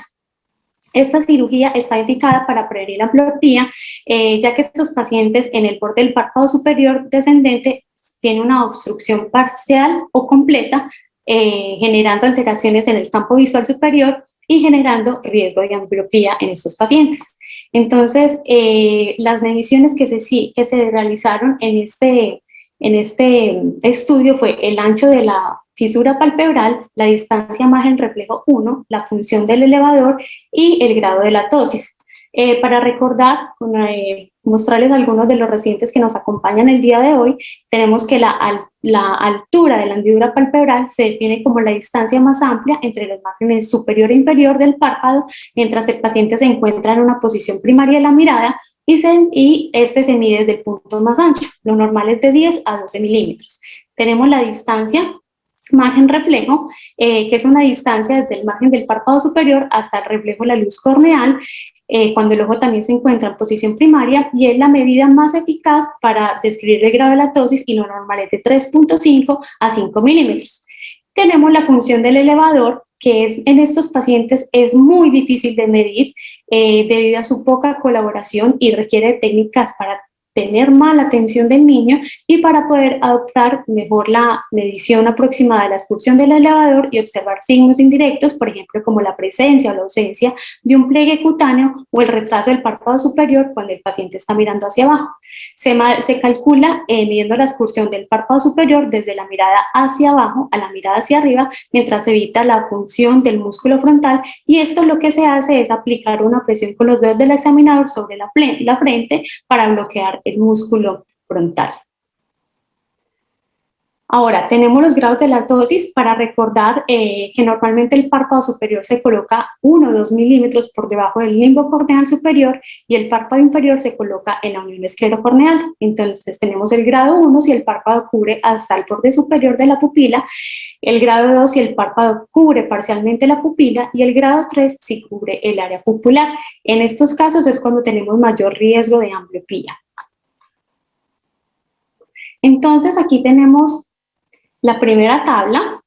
Esta cirugía está indicada para prevenir la ambliopía, ya que estos pacientes en el borde del párpado superior descendente tienen una obstrucción parcial o completa, generando alteraciones en el campo visual superior y generando riesgo de ambliopía en estos pacientes. Entonces, las mediciones que se realizaron en este estudio fue el ancho de la fisura palpebral, la distancia margen reflejo 1, la función del elevador y el grado de la ptosis. Para recordar, mostrarles algunos de los recientes que nos acompañan el día de hoy, tenemos que la altura de la hendidura palpebral se define como la distancia más amplia entre los márgenes superior e inferior del párpado, mientras el paciente se encuentra en una posición primaria de la mirada y este se mide desde el punto más ancho. Lo normal es de 10 a 12 milímetros. Tenemos la distancia margen reflejo, que es una distancia desde el margen del párpado superior hasta el reflejo de la luz corneal, cuando el ojo también se encuentra en posición primaria, y es la medida más eficaz para describir el grado de la ptosis, y lo normal es de 3.5 a 5 milímetros. Tenemos la función del elevador, que en estos pacientes es muy difícil de medir debido a su poca colaboración y requiere técnicas para tener mala atención del niño y para poder adoptar mejor la medición aproximada de la excursión del elevador y observar signos indirectos, por ejemplo, como la presencia o la ausencia de un pliegue cutáneo o el retraso del párpado superior cuando el paciente está mirando hacia abajo. Se calcula midiendo la excursión del párpado superior desde la mirada hacia abajo a la mirada hacia arriba, mientras se evita la función del músculo frontal, y esto lo que se hace es aplicar una presión con los dedos del examinador sobre la frente para bloquear el músculo frontal. Ahora, tenemos los grados de la ptosis para recordar que normalmente el párpado superior se coloca 1 o 2 milímetros por debajo del limbo corneal superior y el párpado inferior se coloca en la unión esclerocorneal. Entonces tenemos el grado 1 si el párpado cubre hasta el borde superior de la pupila, el grado 2 si el párpado cubre parcialmente la pupila y el grado 3 si cubre el área pupilar. En estos casos es cuando tenemos mayor riesgo de ambliopía. Entonces aquí tenemos la primera tabla,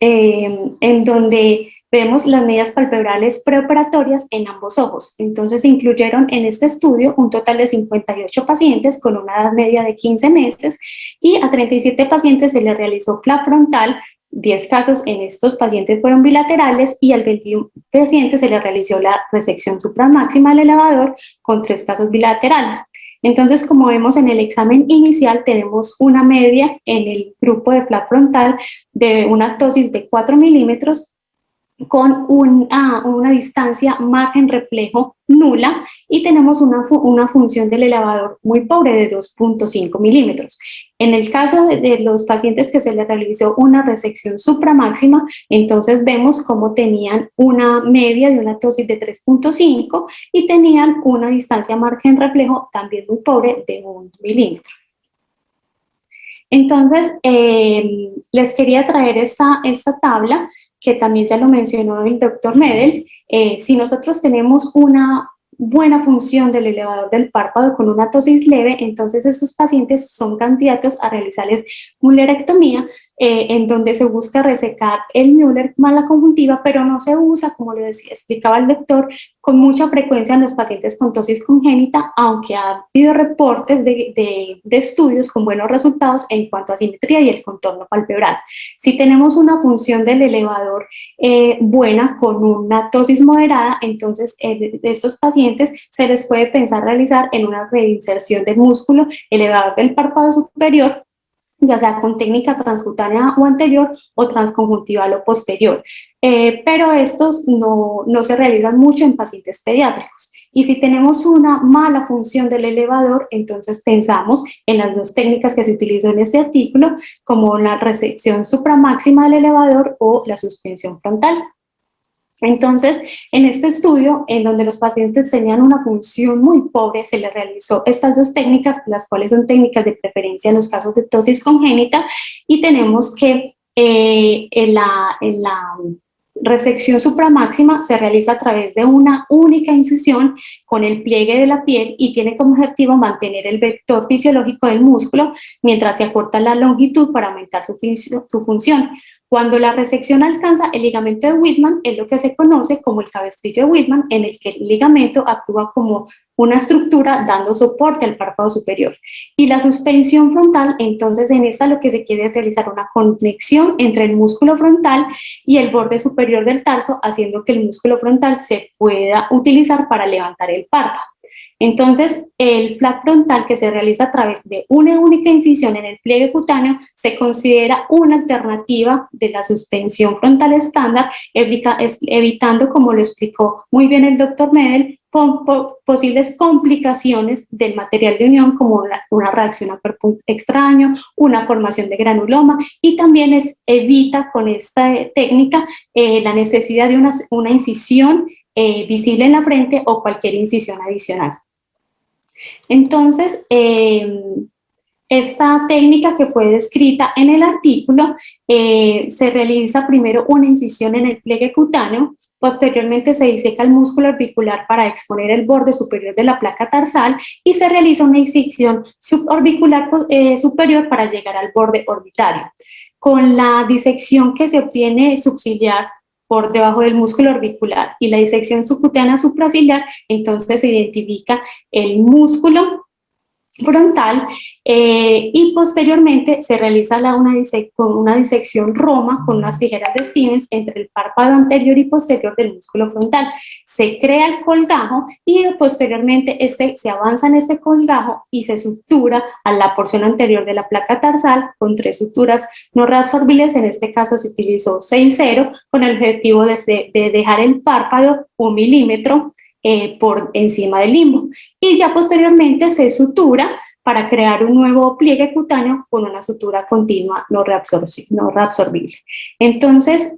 en donde vemos las medidas palpebrales preoperatorias en ambos ojos. Entonces se incluyeron en este estudio un total de 58 pacientes con una edad media de 15 meses y a 37 pacientes se les realizó flap frontal. 10 casos en estos pacientes fueron bilaterales y al 21 pacientes se les realizó la resección supramáxima del elevador con 3 casos bilaterales. Entonces, como vemos en el examen inicial, tenemos una media en el grupo de flap frontal de una ptosis de 4 milímetros con una distancia margen reflejo nula y tenemos una función del elevador muy pobre de 2.5 milímetros. En el caso de los pacientes que se les realizó una resección supramáxima, entonces vemos cómo tenían una media de una ptosis de 3.5 y tenían una distancia margen reflejo también muy pobre de 1 milímetro. Entonces, les quería traer esta tabla que también ya lo mencionó el doctor Medel. Si nosotros tenemos una buena función del elevador del párpado con una ptosis leve, entonces estos pacientes son candidatos a realizarles mulerectomía, en donde se busca resecar el Müller más la conjuntiva, pero no se usa, como le explicaba el doctor, con mucha frecuencia en los pacientes con ptosis congénita, aunque ha habido reportes de estudios con buenos resultados en cuanto a simetría y el contorno palpebral. Si tenemos una función del elevador buena con una ptosis moderada, entonces de estos pacientes se les puede pensar realizar en una reinserción del músculo elevador del párpado superior, ya sea con técnica transcutánea o anterior o transconjuntival o posterior. Pero estos no se realizan mucho en pacientes pediátricos. Y si tenemos una mala función del elevador, entonces pensamos en las dos técnicas que se utilizó en este artículo, como la resección supramáxima del elevador o la suspensión frontal. Entonces, en este estudio, en donde los pacientes tenían una función muy pobre, se les realizó estas dos técnicas, las cuales son técnicas de preferencia en los casos de ptosis congénita, y tenemos que en la resección supramáxima se realiza a través de una única incisión con el pliegue de la piel y tiene como objetivo mantener el vector fisiológico del músculo mientras se acorta la longitud para aumentar su función. Cuando la resección alcanza el ligamento de Whitman, es lo que se conoce como el cabestrillo de Whitman, en el que el ligamento actúa como una estructura dando soporte al párpado superior. Y la suspensión frontal, entonces en esta lo que se quiere es realizar una conexión entre el músculo frontal y el borde superior del tarso, haciendo que el músculo frontal se pueda utilizar para levantar el párpado. Entonces, el flap frontal que se realiza a través de una única incisión en el pliegue cutáneo se considera una alternativa de la suspensión frontal estándar, evitando, como lo explicó muy bien el doctor Medel, posibles complicaciones del material de unión como una reacción a cuerpo extraño, una formación de granuloma, y también evita con esta técnica la necesidad de una incisión visible en la frente o cualquier incisión adicional. Entonces, esta técnica que fue descrita en el artículo se realiza primero una incisión en el pliegue cutáneo, posteriormente se diseca el músculo orbicular para exponer el borde superior de la placa tarsal y se realiza una incisión suborbicular superior para llegar al borde orbitario. Con la disección que se obtiene subciliar por debajo del músculo orbicular y la disección subcutánea supraciliar, entonces se identifica el músculo frontal y posteriormente se realiza una disección Roma con unas tijeras de Stevens entre el párpado anterior y posterior del músculo frontal. Se crea el colgajo y posteriormente se avanza en este colgajo y se sutura a la porción anterior de la placa tarsal con 3 suturas no reabsorbibles. En este caso se utilizó 6-0 con el objetivo de dejar el párpado 1 milímetro por encima del limbo, y ya posteriormente se sutura para crear un nuevo pliegue cutáneo con una sutura continua no reabsorbible. Entonces,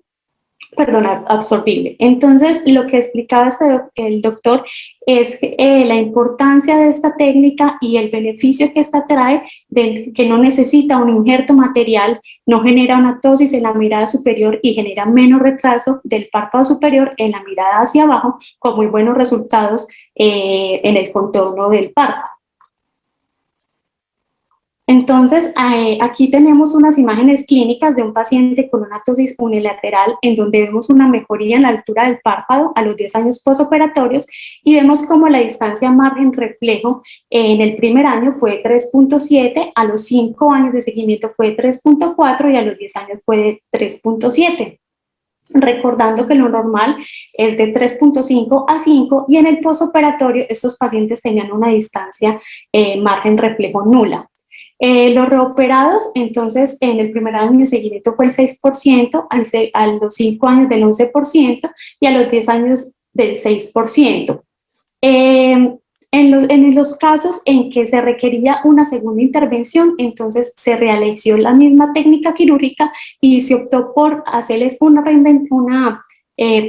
absorbible. Entonces, lo que explicaba el doctor es que, la importancia de esta técnica y el beneficio que esta trae, de que no necesita un injerto material, no genera una ptosis en la mirada superior y genera menos retraso del párpado superior en la mirada hacia abajo, con muy buenos resultados en el contorno del párpado. Entonces, aquí tenemos unas imágenes clínicas de un paciente con una ptosis unilateral en donde vemos una mejoría en la altura del párpado a los 10 años postoperatorios y vemos como la distancia margen reflejo en el primer año fue 3.7, a los 5 años de seguimiento fue 3.4 y a los 10 años fue de 3.7. Recordando que lo normal es de 3.5 a 5 y en el postoperatorio estos pacientes tenían una distancia margen reflejo nula. Los reoperados, entonces, en el primer año de seguimiento fue el 6%, a los 5 años del 11% y a los 10 años del 6%. En los casos en que se requería una segunda intervención, entonces se realizó la misma técnica quirúrgica y se optó por hacerles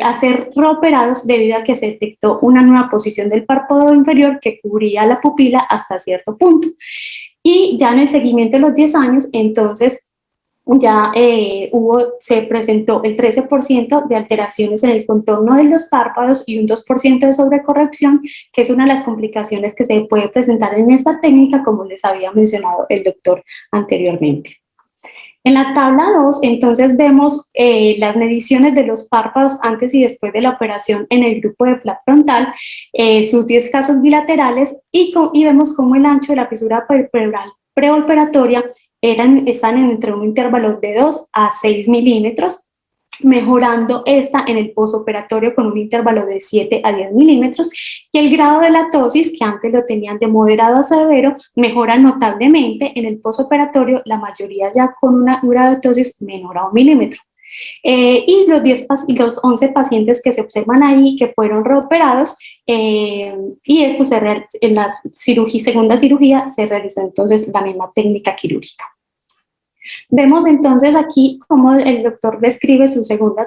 hacer reoperados debido a que se detectó una nueva posición del párpado inferior que cubría la pupila hasta cierto punto. Y ya en el seguimiento de los 10 años, entonces ya se presentó el 13% de alteraciones en el contorno de los párpados y un 2% de sobrecorrección, que es una de las complicaciones que se puede presentar en esta técnica, como les había mencionado el doctor anteriormente. En la tabla 2, entonces vemos las mediciones de los párpados antes y después de la operación en el grupo de flap frontal, sus 10 casos bilaterales y vemos cómo el ancho de la fisura palpebral preoperatoria están entre un intervalo de 2 a 6 milímetros, mejorando esta en el postoperatorio con un intervalo de 7 a 10 milímetros, y el grado de la ptosis, que antes lo tenían de moderado a severo, mejora notablemente en el postoperatorio, la mayoría ya con una grado de ptosis menor a 1 milímetro. Y los 11 pacientes que se observan ahí que fueron reoperados, y esto en la segunda cirugía se realizó entonces la misma técnica quirúrgica. Vemos entonces aquí cómo el doctor describe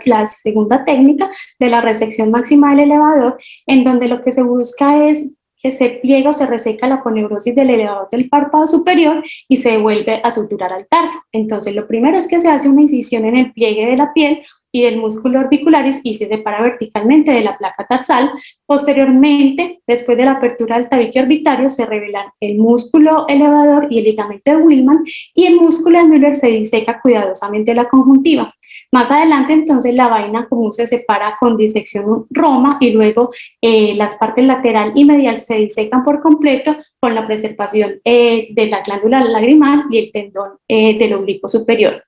la segunda técnica de la resección máxima del elevador, en donde lo que se busca es que se pliega o se reseca la aponeurosis del elevador del párpado superior y se vuelve a suturar al tarso. Entonces, lo primero es que se hace una incisión en el pliegue de la piel y del músculo orbicularis y se separa verticalmente de la placa tarsal. Posteriormente, después de la apertura del tabique orbitario, se revelan el músculo elevador y el ligamento de Willman, y el músculo de Müller se diseca cuidadosamente la conjuntiva. Más adelante, entonces, la vaina común se separa con disección Roma y luego las partes lateral y medial se disecan por completo con la preservación de la glándula lagrimal y el tendón del oblicuo superior.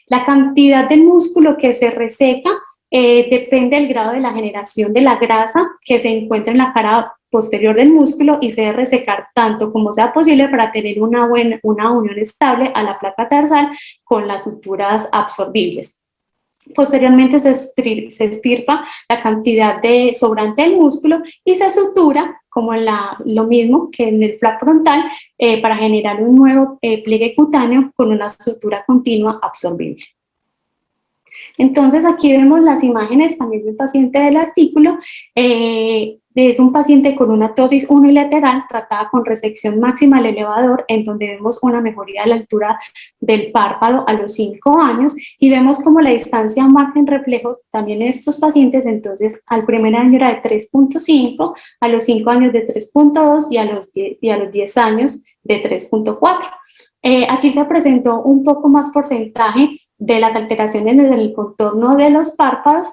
La cantidad del músculo que se reseca depende del grado de la generación de la grasa que se encuentra en la cara posterior del músculo y se debe resecar tanto como sea posible para tener una unión estable a la placa tarsal con las suturas absorbibles. Posteriormente se estirpa la cantidad de sobrante del músculo y se sutura, como lo mismo que en el flap frontal, para generar un nuevo pliegue cutáneo con una sutura continua absorbible. Entonces aquí vemos las imágenes también del paciente del artículo. Es un paciente con una ptosis unilateral tratada con resección máxima al elevador, en donde vemos una mejoría de la altura del párpado a los 5 años y vemos como la distancia margen reflejo también en estos pacientes, entonces al primer año era de 3.5, a los 5 años de 3.2 y a los 10 años de 3.4. Aquí se presentó un poco más porcentaje de las alteraciones en el contorno de los párpados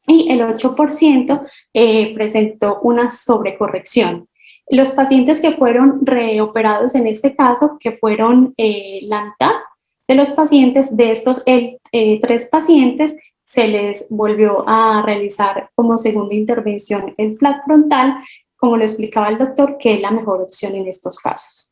y el 8% presentó una sobrecorrección. Los pacientes que fueron reoperados en este caso, que fueron la mitad de los pacientes, de estos 3 pacientes, se les volvió a realizar como segunda intervención el flap frontal, como lo explicaba el doctor, que es la mejor opción en estos casos.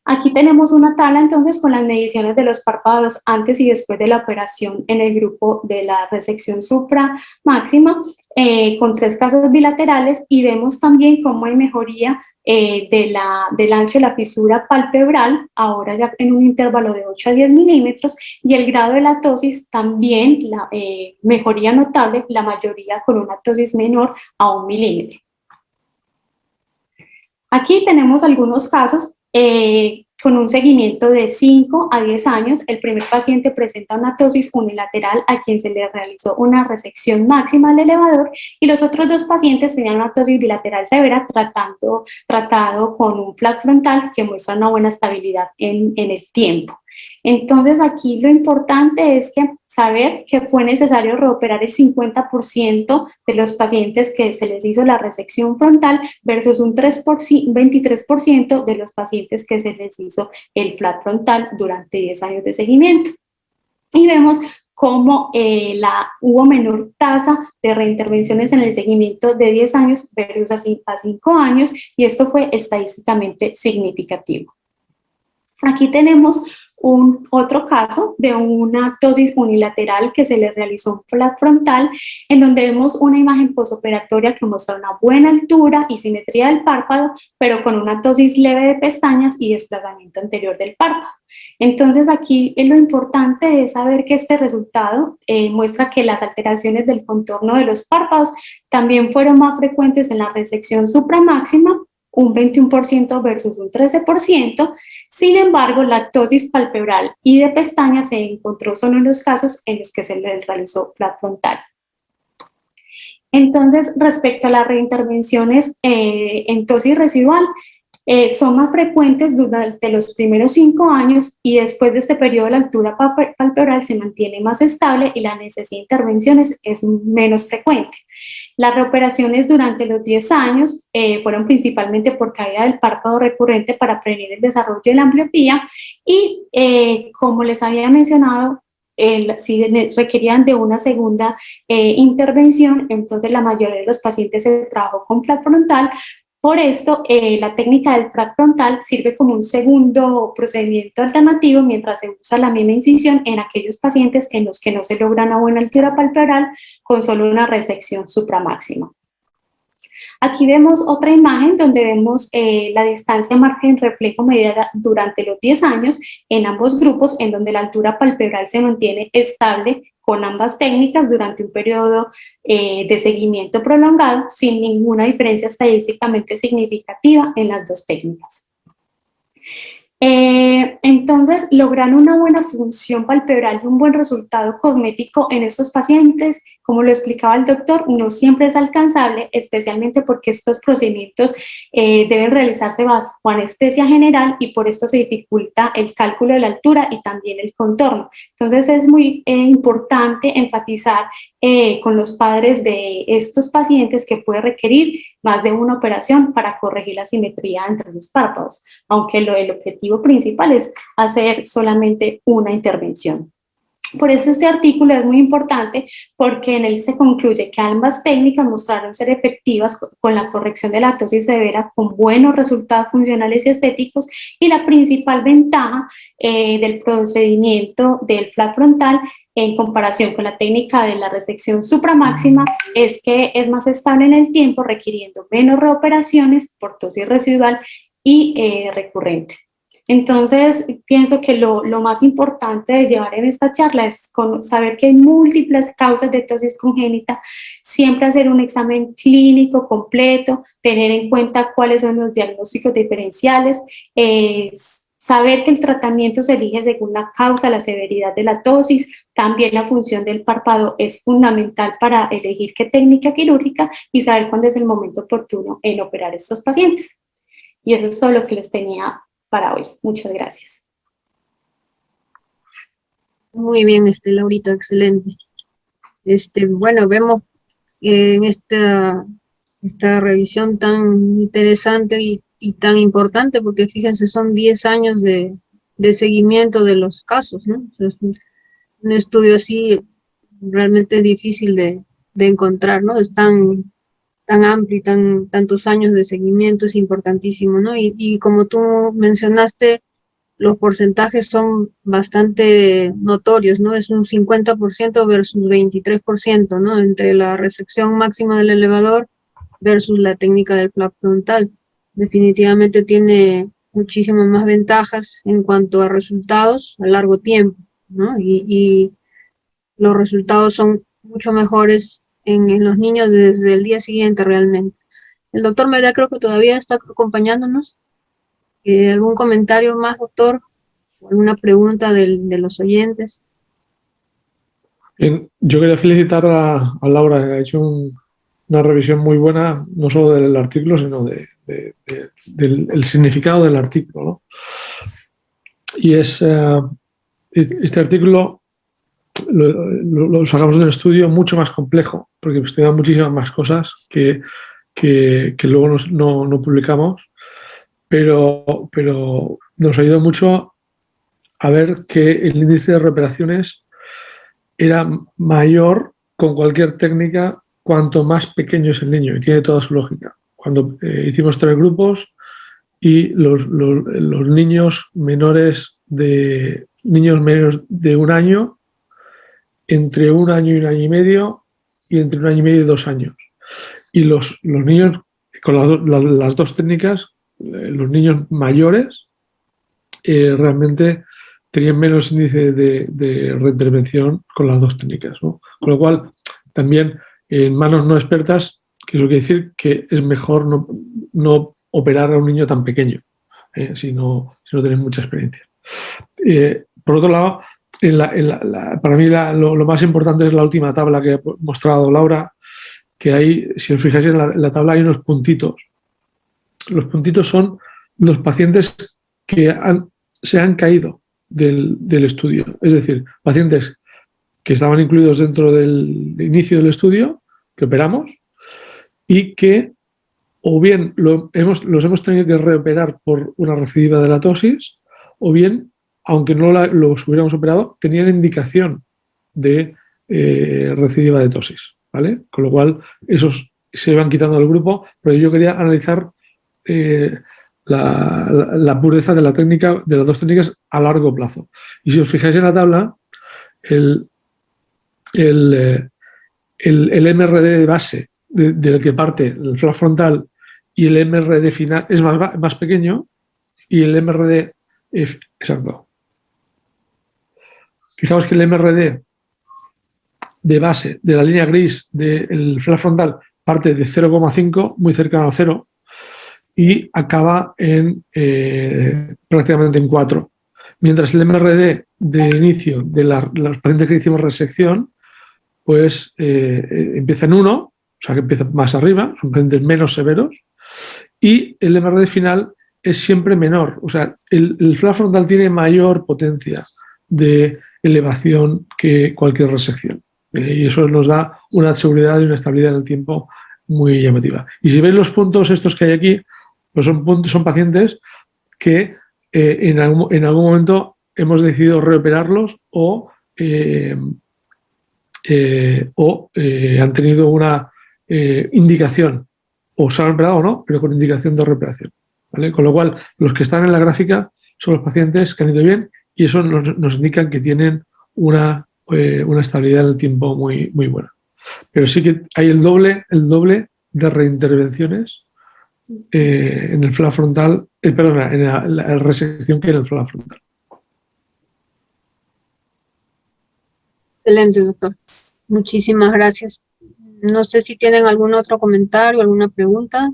Aquí tenemos una tabla entonces con las mediciones de los párpados antes y después de la operación en el grupo de la resección supra máxima, con 3 casos bilaterales, y vemos también cómo hay mejoría del ancho de la fisura palpebral, ahora ya en un intervalo de 8 a 10 milímetros, y el grado de la ptosis también, mejoría notable, la mayoría con una ptosis menor a 1 milímetro. Aquí tenemos algunos casos con un seguimiento de 5 a 10 años. El primer paciente presenta una ptosis unilateral a quien se le realizó una resección máxima al elevador, y los otros 2 pacientes tenían una ptosis bilateral severa tratado con un flap frontal que muestra una buena estabilidad en el tiempo. Entonces aquí lo importante es que saber que fue necesario reoperar el 50% de los pacientes que se les hizo la resección frontal versus un 23% de los pacientes que se les hizo el flap frontal durante 10 años de seguimiento. Y vemos cómo hubo menor tasa de reintervenciones en el seguimiento de 10 años versus a 5 años, y esto fue estadísticamente significativo. Aquí tenemos otro caso de una ptosis unilateral que se le realizó un flap frontal, en donde vemos una imagen posoperatoria que muestra una buena altura y simetría del párpado, pero con una ptosis leve de pestañas y desplazamiento anterior del párpado. Entonces aquí lo importante es saber que este resultado muestra que las alteraciones del contorno de los párpados también fueron más frecuentes en la resección supramáxima, un 21% versus un 13%. Sin embargo, la ptosis palpebral y de pestañas se encontró solo en los casos en los que se les realizó flap frontal. Entonces, respecto a las reintervenciones en ptosis residual, son más frecuentes durante los primeros 5 años, y después de este periodo la altura palpebral se mantiene más estable y la necesidad de intervenciones es menos frecuente. Las reoperaciones durante los 10 años fueron principalmente por caída del párpado recurrente para prevenir el desarrollo de la ambliopía, y como les había mencionado, si requerían de una segunda intervención, entonces la mayoría de los pacientes se trabajó con flap frontal. Por esto, la técnica del flap frontal sirve como un segundo procedimiento alternativo mientras se usa la misma incisión en aquellos pacientes en los que no se logra una buena altura palpebral con solo una resección supramáxima. Aquí vemos otra imagen donde vemos la distancia margen reflejo medida durante los 10 años en ambos grupos, en donde la altura palpebral se mantiene estable con ambas técnicas durante un periodo de seguimiento prolongado, sin ninguna diferencia estadísticamente significativa en las 2 técnicas. Entonces, lograr una buena función palpebral y un buen resultado cosmético en estos pacientes, como lo explicaba el doctor, no siempre es alcanzable, especialmente porque estos procedimientos deben realizarse bajo anestesia general, y por esto se dificulta el cálculo de la altura y también el contorno. Entonces es muy importante enfatizar con los padres de estos pacientes que puede requerir más de una operación para corregir la simetría entre los párpados, aunque el objetivo principal es hacer solamente una intervención. Por eso este artículo es muy importante, porque en él se concluye que ambas técnicas mostraron ser efectivas con la corrección de la ptosis severa con buenos resultados funcionales y estéticos, y la principal ventaja del procedimiento del flap frontal en comparación con la técnica de la resección supramáxima es que es más estable en el tiempo, requiriendo menos reoperaciones por ptosis residual y recurrente. Entonces, pienso que lo más importante de llevar en esta charla es saber que hay múltiples causas de ptosis congénita, siempre hacer un examen clínico completo, tener en cuenta cuáles son los diagnósticos diferenciales, saber que el tratamiento se elige según la causa, la severidad de la ptosis, también la función del párpado es fundamental para elegir qué técnica quirúrgica y saber cuándo es el momento oportuno en operar a estos pacientes. Y eso es todo lo que les tenía para hoy. Muchas gracias. Muy bien, Laurita, excelente. Bueno, vemos en esta revisión tan interesante y tan importante, porque fíjense, son 10 años de seguimiento de los casos, ¿no? Es un estudio así realmente difícil de encontrar, ¿no? Es tan amplio y tantos años de seguimiento, es importantísimo, ¿no? Y como tú mencionaste, los porcentajes son bastante notorios, ¿no? Es un 50% versus 23%, ¿no? Entre la resección máxima del elevador versus la técnica del flap frontal. Definitivamente tiene muchísimas más ventajas en cuanto a resultados a largo tiempo, ¿no? Y los resultados son mucho mejores en los niños desde el día siguiente realmente. El doctor Medel creo que todavía está acompañándonos. ¿Algún comentario más, doctor? ¿Alguna pregunta de los oyentes? Bien, yo quería felicitar a Laura, que ha hecho una revisión muy buena, no solo del artículo, sino del significado del artículo, ¿no? Y este artículo lo sacamos de un estudio mucho más complejo, porque estudiamos muchísimas más cosas que luego no publicamos, pero nos ayudó mucho a ver que el índice de reoperaciones era mayor con cualquier técnica cuanto más pequeño es el niño, y tiene toda su lógica. Cuando hicimos 3 grupos y los niños menores de 1 año, entre 1 año y 1 año y medio, y entre 1 año y medio y 2 años. Y los niños, con las 2 técnicas, los niños mayores realmente tenían menos índice de reintervención con las 2 técnicas, ¿no? Con lo cual, también en manos no expertas, que eso quiere decir que es mejor no operar a un niño tan pequeño, si no tienes mucha experiencia. Por otro lado, para mí lo más importante es la última tabla que ha mostrado Laura, que ahí, si os fijáis en la tabla, hay unos puntitos. Los puntitos son los pacientes que se han caído del estudio. Es decir, pacientes que estaban incluidos dentro del inicio del estudio, que operamos, y que o bien los hemos tenido que reoperar por una recidiva de la ptosis, o bien, aunque no los hubiéramos operado, tenían indicación de recidiva de ptosis, ¿vale? Con lo cual, esos se van quitando del grupo, pero yo quería analizar la pureza de la técnica, de las 2 técnicas a largo plazo. Y si os fijáis en la tabla, el MRD de base del que parte el flap frontal y el MRD final es más pequeño, y el MRD exacto. Fijaos que el MRD de base de la línea gris del flap frontal parte de 0,5, muy cercano a 0, y acaba prácticamente en 4. Mientras el MRD de inicio de los pacientes que hicimos resección, pues empieza en 1, o sea que empieza más arriba, son pacientes menos severos, y el MRD final es siempre menor. O sea, el flap frontal tiene mayor potencia de elevación que cualquier resección. Y eso nos da una seguridad y una estabilidad en el tiempo muy llamativa. Y si veis los puntos estos que hay aquí, pues son pacientes que en algún momento hemos decidido reoperarlos o han tenido una indicación, o se han operado o no, pero con indicación de reoperación, ¿vale? Con lo cual, los que están en la gráfica son los pacientes que han ido bien y eso nos indican que tienen una estabilidad en el tiempo muy, muy buena. Pero sí que hay el doble de reintervenciones en el flap frontal, perdona, en la resección que en el flap frontal. Excelente, doctor. Muchísimas gracias. No sé si tienen algún otro comentario, alguna pregunta.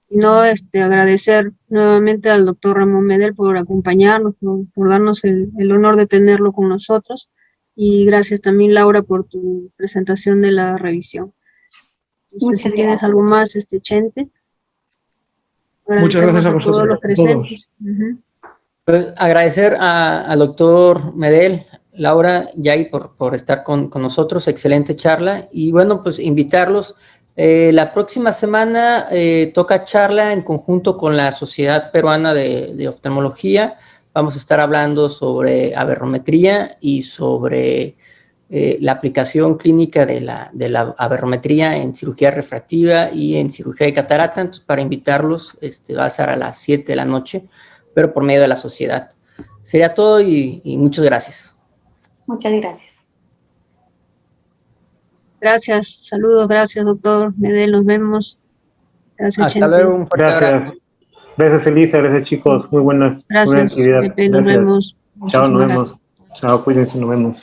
Si no, agradecer nuevamente al doctor Ramón Medel por acompañarnos, por darnos el honor de tenerlo con nosotros. Y gracias también, Laura, por tu presentación de la revisión. No sé si tienes algo más, Chente. Muchas gracias a vosotros, todos los presentes. Pues agradecer al doctor Medel, Laura, Yay, por estar con nosotros. Excelente charla. Y bueno, pues invitarlos. La próxima semana toca charla en conjunto con la Sociedad Peruana de Oftalmología. Vamos a estar hablando sobre aberrometría y sobre la aplicación clínica de la aberrometría en cirugía refractiva y en cirugía de catarata. Entonces, para invitarlos, va a ser a las 7 de la noche, pero por medio de la sociedad. Sería todo y muchas gracias. Muchas gracias. Gracias, saludos, gracias, doctor Medel, nos vemos. Gracias, Hasta Chente. luego, un fuerte abrazo. Gracias. Gracias, Elisa. Gracias, chicos. Muy buena Gracias, actividad. Pepe, nos Gracias. vemos. Chao, nos Muchísimas vemos. Chao, cuídense, nos vemos.